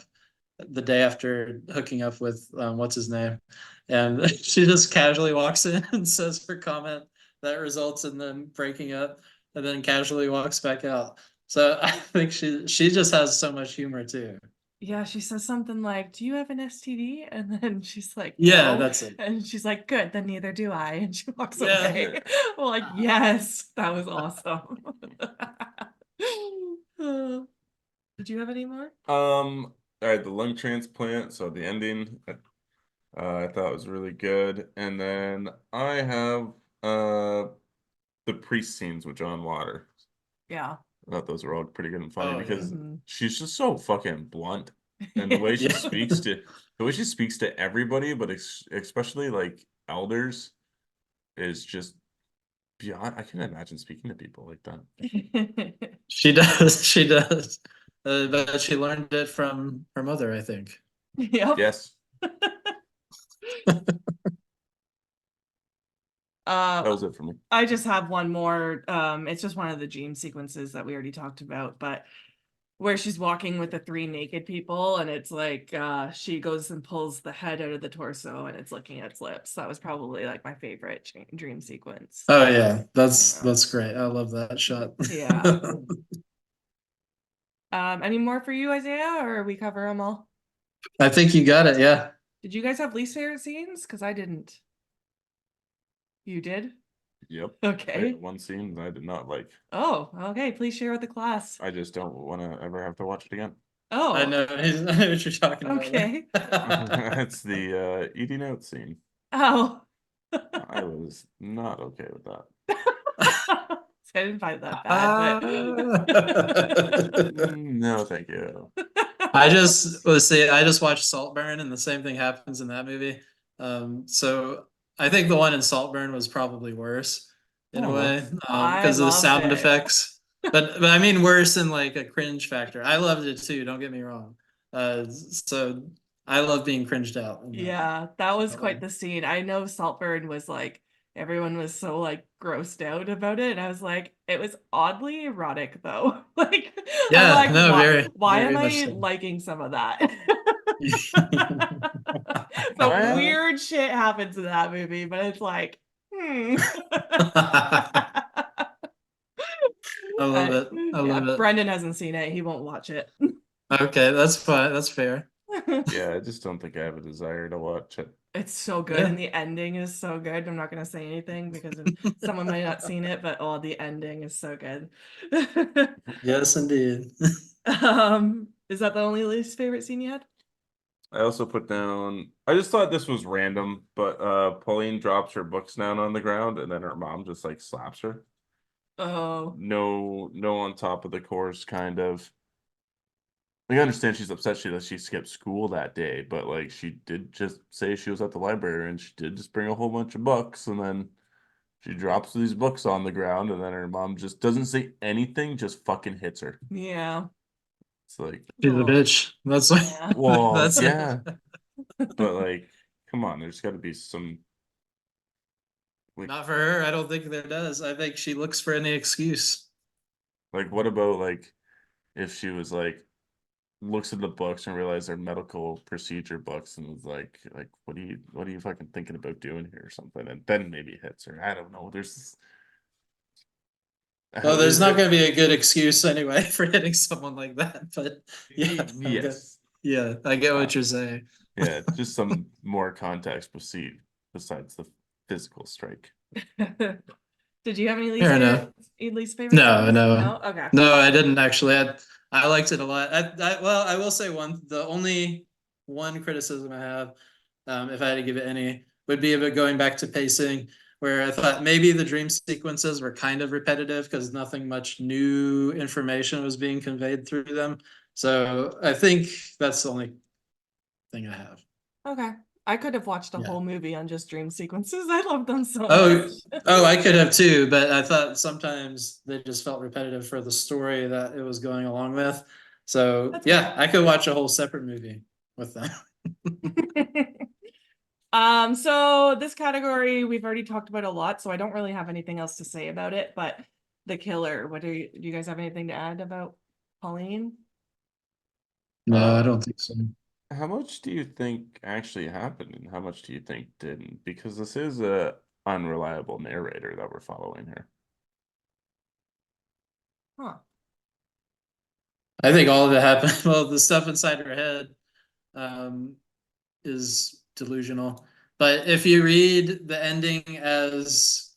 the day after hooking up with what's his name, and she just casually walks in and says her comment that results in them breaking up, and then casually walks back out. So I think she just has so much humor too. Yeah, she says something like, "Do you have an STD?" And then she's like, Yeah, "No." that's it. And she's like, "Good, then neither do I." And she walks Yeah. away. We're like, yes, that was awesome. Did you have any more? All right, the lung transplant. So the ending, I thought was really good, and then I have the priest scenes with John Water. Yeah. I thought those were all pretty good and funny Oh, because Mhm. she's just so fucking blunt, and the way she Yeah. speaks to everybody, but especially like elders, is just beyond. I can't imagine speaking to people like that. She does. She does. But she learned it from her mother, I think. Yep. Yes, that was it for me. I just have one more. It's just one of the dream sequences that we already talked about, but where she's walking with the three naked people, and it's like she goes and pulls the head out of the torso, and it's looking at its lips. That was probably like my favorite dream sequence. Oh yeah, that's great. I love that shot. Yeah. Any more for you, Isaiah, or we cover them all? I think you got it. Yeah. Did you guys have least favorite scenes? Because I didn't. You did? Yep. Okay. One scene that I did not like. Oh, okay. Please share with the class. I just don't want to ever have to watch it again. Oh. I know. I know what you're talking about. Okay. It's the eating out scene. Oh. I was not okay with that. I didn't find that bad, but No, thank you. I just watched Saltburn, and the same thing happens in that movie. So I think the one in Saltburn was probably worse in a way because of the sound effects. But I mean worse in like a cringe factor. I loved it too. Don't get me wrong. So I love being cringed out. Yeah, that was quite the scene. I know Saltburn was like everyone was so like grossed out about it, and I was like, it was oddly erotic though. Like, yeah, I'm like, no, why very am much I so. liking some of that? Some weird shit happens in that movie, but it's like, I love it. I love it. Brendan hasn't seen it. He won't watch it. Okay, that's fine. That's fair. Yeah, I just don't think I have a desire to watch it. It's so good, Yeah. and the ending is so good. I'm not gonna say anything because someone might not seen it, but oh, the ending is so good. Yes, indeed. Is that the only least favorite scene you had? I also put down, I just thought this was random, but Pauline drops her books down on the ground and then her mom just like slaps her. Oh, No on top of the course kind of. Like, I understand she's upset that she skipped school that day, but like she did just say she was at the library and she did just bring a whole bunch of books and then she drops these books on the ground and then her mom just doesn't say anything, just fucking hits her. yeah. It's like, She's a Oh, bitch. That's why. yeah. well, That's yeah, but like, come on, there's got to be some like, not for her. I don't think there does. I think she looks for any excuse. what about like if she was like looks at the books and realizes they're medical procedure books and is like what are you fucking thinking about doing here or something, and then maybe hits her. I don't know. There's Well, there's not it, going to be a good excuse anyway for hitting someone like that. But yeah, I get. yes. Yeah, I get Uh, what you're saying. yeah, just some more context besides the physical strike. Did you have any Fair enough. least favorite No, scenes? no, No? Okay. no, I didn't actually. I liked it a lot. Well, I will say the only one criticism I have, if I had to give it any, would be about going back to pacing, where I thought maybe the dream sequences were kind of repetitive because nothing much new information was being conveyed through them. So I think that's the only thing I have. Okay. I could have watched a Yeah. whole movie on just dream sequences. I love them so Oh, much. oh, I could have too, but I thought sometimes they just felt repetitive for the story that it was going along with. So That's yeah, I could watch a whole separate movie with them. So this category we've already talked about a lot, so I don't really have anything else to say about it, but the killer, do you guys have anything to add about Pauline? No, I don't think so. How much do you think actually happened and how much do you think didn't? Because this is a unreliable narrator that we're following here. Huh. I think all of it happened. Well, the stuff inside her head um, is delusional. But if you read the ending as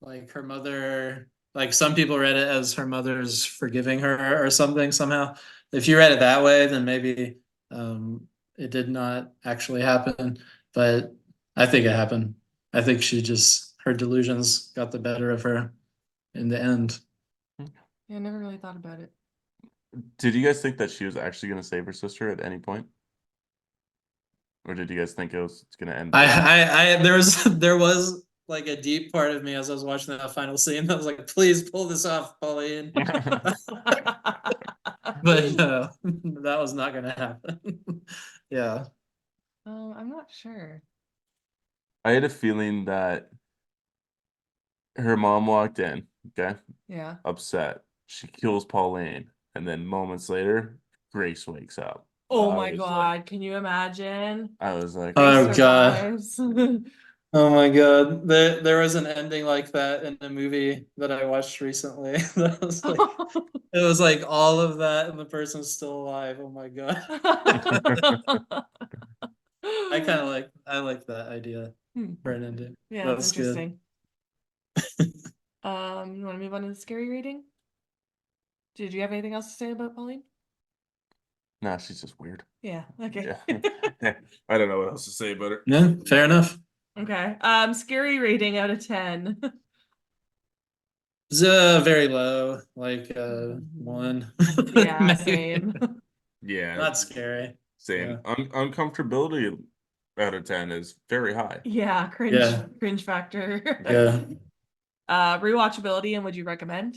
like her mother, like some people read it as her mother's forgiving her or something somehow. If you read it that way, then maybe it did not actually happen. But I think it happened. I think her delusions got the better of her in the end. Yeah, I never really thought about it. Did you guys think that she was actually going to save her sister at any point? Or did you guys think it's going to end? There was like a deep part of me as I was watching that final scene. I was like, please pull this off, Pauline. But no, that was not going to happen. Yeah. I'm not sure. I had a feeling that her mom walked in, okay, Yeah. upset. She kills Pauline, and then moments later, Grace wakes up. Oh I my was God, can you imagine? I was like, Grace Oh God. survives. Oh my God. There was an ending like that in a movie that I watched recently. That was like it was like all of that and the person's still alive. Oh my God. I like that idea for an ending. Yeah, it's That's good. interesting. You want to move on to the scary rating? Did you have anything else to say about Pauline? nah, she's just weird. Yeah, okay. Yeah. I don't know what else to say about her. Yeah, fair enough. Okay. Scary rating out of 10. It's very low, like 1. Yeah, Maybe. same. Yeah, Not scary. same. Yeah. Uncomfortability out of 10 is very high. Yeah, Yeah. cringe factor. Yeah. Rewatchability, and would you recommend?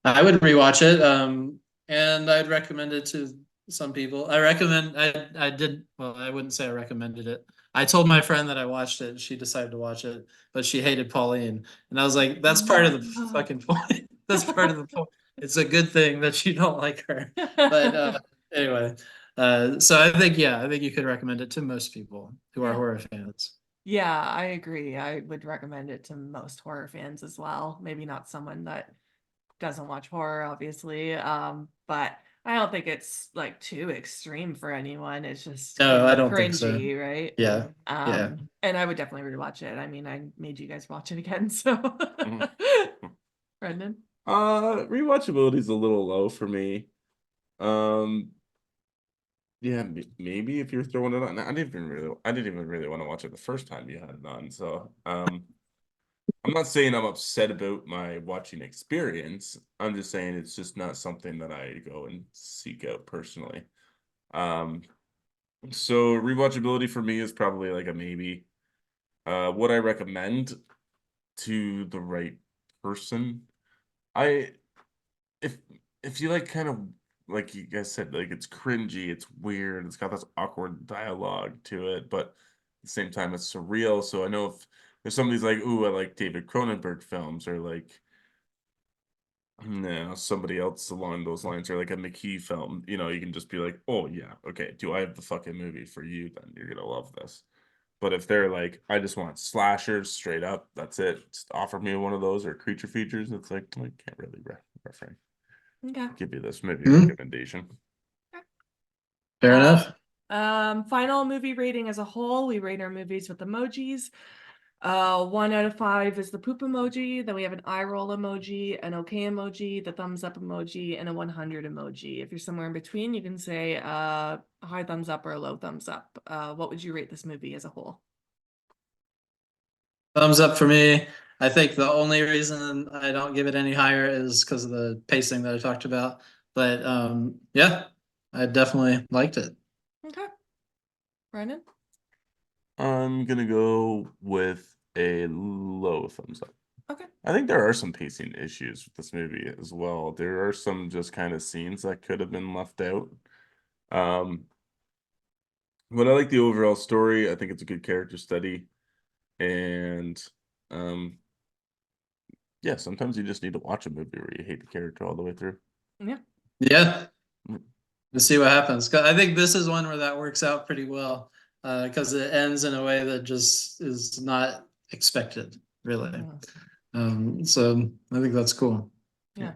I would rewatch it. And I'd recommend it to some people. I did, well, I wouldn't say I recommended it. I told my friend that I watched it and she decided to watch it, but she hated Pauline. And I was like, that's part of the fucking point. That's part of the point. It's a good thing that you don't like her. But anyway, so I think, yeah, I think you could recommend it to most people who are horror fans. Yeah, I agree. I would recommend it to most horror fans as well. Maybe not someone that doesn't watch horror, obviously. But I don't think it's like too extreme for anyone. It's just No, kind I of don't think so. cringy, right? Yeah. Yeah. And I would definitely rewatch it. I mean, I made you guys watch it again, so Mhm. Brendan. Rewatchability is a little low for me. Um, yeah, maybe if you're throwing it on, I didn't even really want to watch it the first time you had it on. So, I'm not saying I'm upset about my watching experience. I'm just saying it's just not something that I go and seek out personally. Um, so rewatchability for me is probably like a maybe. Would I recommend to the right person? I if if you like kind of like you guys said, like it's cringy, it's weird, it's got this awkward dialogue to it, but at the same time it's surreal. So I know if somebody's like, "Ooh, I like David Cronenberg films," or like, no, somebody else along those lines, or like a McKee film, you can just be like, "Oh yeah, okay. Do I have the fucking movie for you? Then you're gonna love this." But if they're like, "I just want slashers straight up, that's it. Just offer me one of those or creature features," it's like I can't really reference Okay. give you this movie Mhm. recommendation. Fair enough. Final movie rating as a whole, we rate our movies with emojis. 1 out of 5 is the poop emoji. Then we have an eye roll emoji, an okay emoji, the thumbs up emoji, and a 100 emoji. If you're somewhere in between, you can say a high thumbs up or a low thumbs up. What would you rate this movie as a whole? Thumbs up for me. I think the only reason I don't give it any higher is because of the pacing that I talked about. But yeah, I definitely liked it. Okay. Brandon? I'm gonna go with a low thumbs up. Okay. I think there are some pacing issues with this movie as well. There are some just kind of scenes that could have been left out. Um, but I like the overall story. I think it's a good character study. And um, yeah, sometimes you just need to watch a movie where you hate the character all the way through. Yeah. Yeah, Mm. let's see what happens. 'Cause I think this is one where that works out pretty well because it ends in a way that just is not expected, really. So I think that's cool. Yeah.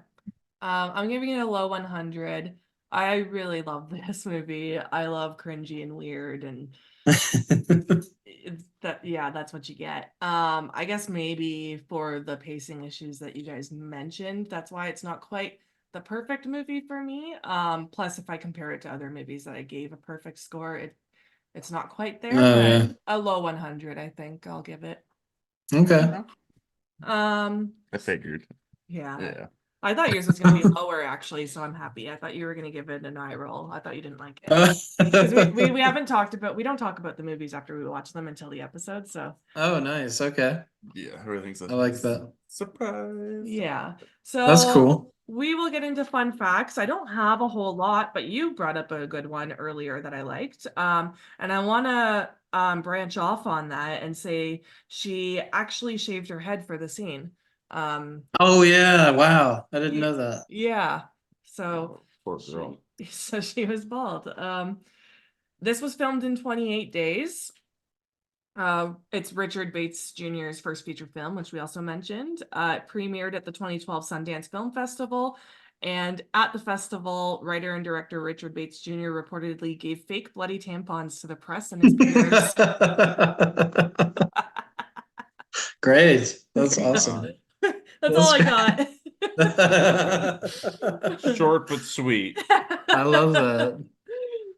I'm giving it a low 100. I really love this movie. I love cringy and weird and that's what you get. I guess maybe for the pacing issues that you guys mentioned, that's why it's not quite the perfect movie for me. Plus if I compare it to other movies that I gave a perfect score, it's not quite there, Oh but yeah. a low 100, I think I'll give it. Okay. I figured. Yeah. Yeah. I thought yours was gonna be lower actually, so I'm happy. I thought you were gonna give it an eye roll. I thought you didn't like it. Because we haven't talked about we don't talk about the movies after we watch them until the episode, so Oh, nice. Okay. Yeah, everything's I like that. surprise. yeah. That's So cool. we will get into fun facts. I don't have a whole lot, but you brought up a good one earlier that I liked. And I wanna branch off on that and say she actually shaved her head for the scene. Oh yeah. Wow. I didn't know that. Yeah. So Poor girl. she was bald. This was filmed in 28 days. It's Richard Bates Jr.'s first feature film, which we also mentioned. It premiered at the 2012 Sundance Film Festival. And at the festival, writer and director Richard Bates Jr. reportedly gave fake bloody tampons to the press and his peers. Great. That's awesome. That's all I got. Short but sweet. I love that. I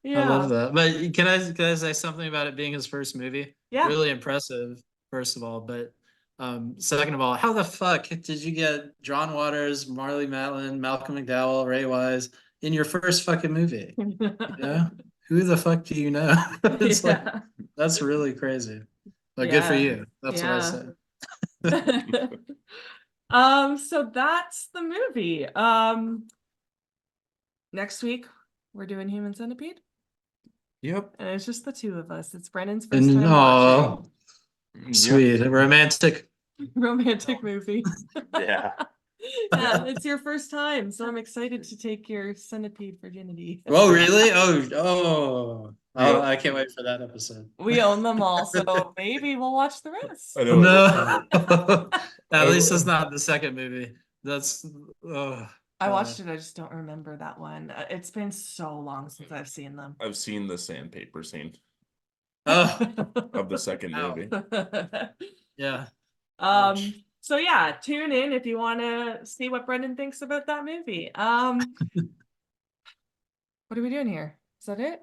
Yeah. love that. But can I say something about it being his first movie? Yeah. Really impressive, first of all. But second of all, how the fuck did you get John Waters, Marley Matlin, Malcolm McDowell, Ray Wise in your first fucking movie? You know? Who the fuck do you know? It's like Yeah. that's really crazy. But good for Yeah. you. That's what I Yeah. say. So that's the movie. Next week we're doing Human Centipede, Yep. and it's just the two of us. It's Brennan's first And time watching sweet. Romantic. romantic movie. Yeah. Yeah, it's your first time, so I'm excited to take your centipede virginity. Oh, really? Oh. Yeah. I can't wait for that episode. We own them all, so maybe we'll watch the rest. I know. No. At I- least it's not the second movie. That's I watched it. I just don't remember that one. It's been so long since I've seen them. I've seen the sandpaper scene Oh, of the second Wow. movie. yeah. So yeah, tune in if you want to see what Brendan thinks about that movie. What are we doing here? Is that it?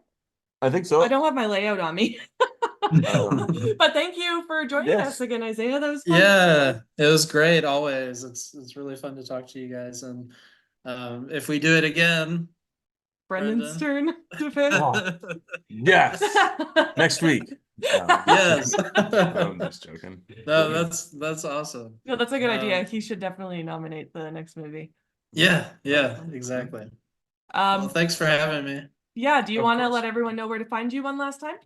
I think so. I don't have my layout on me. But thank you for joining Yes. us again, Isaiah. That was fun. Yeah, it was great always. It's really fun to talk to you guys. And if we do it again, Brendan's Brendan. turn to pick. Oh. Yes. Next week. Yes. I'm just joking. No, that's awesome. No, that's a good idea. He should definitely nominate the next movie. Yeah, exactly. Well, thanks for having me. Yeah, do you Of want to course. let everyone know where to find you one last time?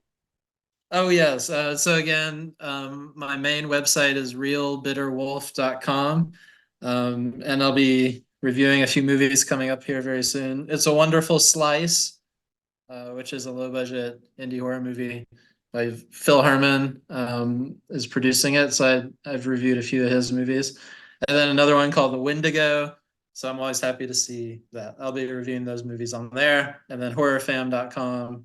Oh yes. So again, my main website is realbitterwolf.com. And I'll be reviewing a few movies coming up here very soon. It's a Wonderful Slice, which is a low budget indie horror movie by Phil Herman, is producing it. So I've reviewed a few of his movies. And then another one called The Wendigo. So I'm always happy to see that. I'll be reviewing those movies on there. And then horrorfam.com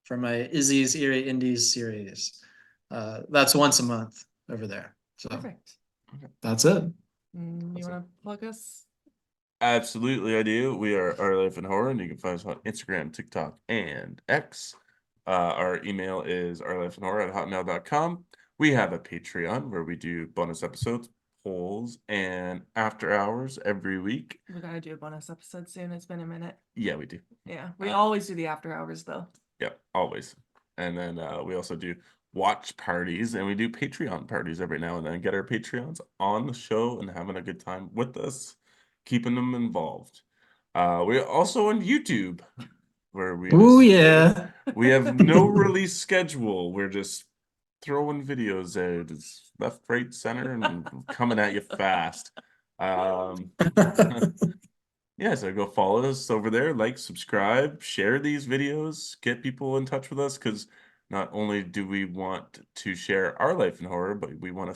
for my Izzy's Eerie Indies series. That's once a month over there. So Perfect. that's it. You want to plug us? Absolutely, I do. We are Our Life in Horror, and you can find us on Instagram, TikTok, and X. Our email is ourlifeinhorror@hotmail.com. We have a Patreon where we do bonus episodes, polls, and after hours every week. We gotta do a bonus episode soon. It's been a minute. Yeah, we do. Yeah, we always do the after hours though. Yep, always. And then we also do watch parties, and we do Patreon parties every now and then. Get our Patreons on the show and having a good time with us, keeping them involved. We're also on YouTube, where we Oh just, yeah. we have no release schedule. We're just throwing videos out, it's left, right, center, and coming at you fast. Yeah, so go follow us over there, like, subscribe, share these videos, get people in touch with us, because not only do we want to share our life in horror, but we want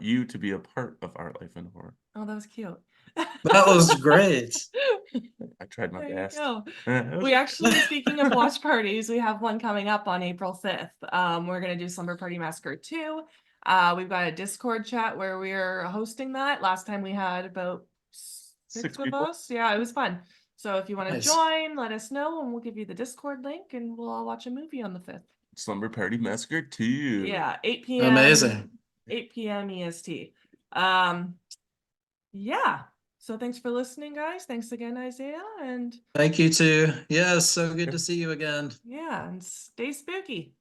you to be a part of our life in horror. Oh, that was cute. That was great. I tried my There you best. go. We actually, speaking of watch parties, we have one coming up on April 5th. We're gonna do Slumber Party Massacre 2. We've got a Discord chat where we're hosting that. Last time we had about six of people. us. Yeah, it was fun. So if you want to Nice. join, let us know and we'll give you the Discord link and we'll all watch a movie on the 5th. Slumber Party Massacre 2. Yeah, 8 p.m. Amazing. 8 p.m. EST. Yeah. So thanks for listening, guys. Thanks again, Isaiah. And Thank you too. Yes, so good to see you again. yeah, and stay spooky.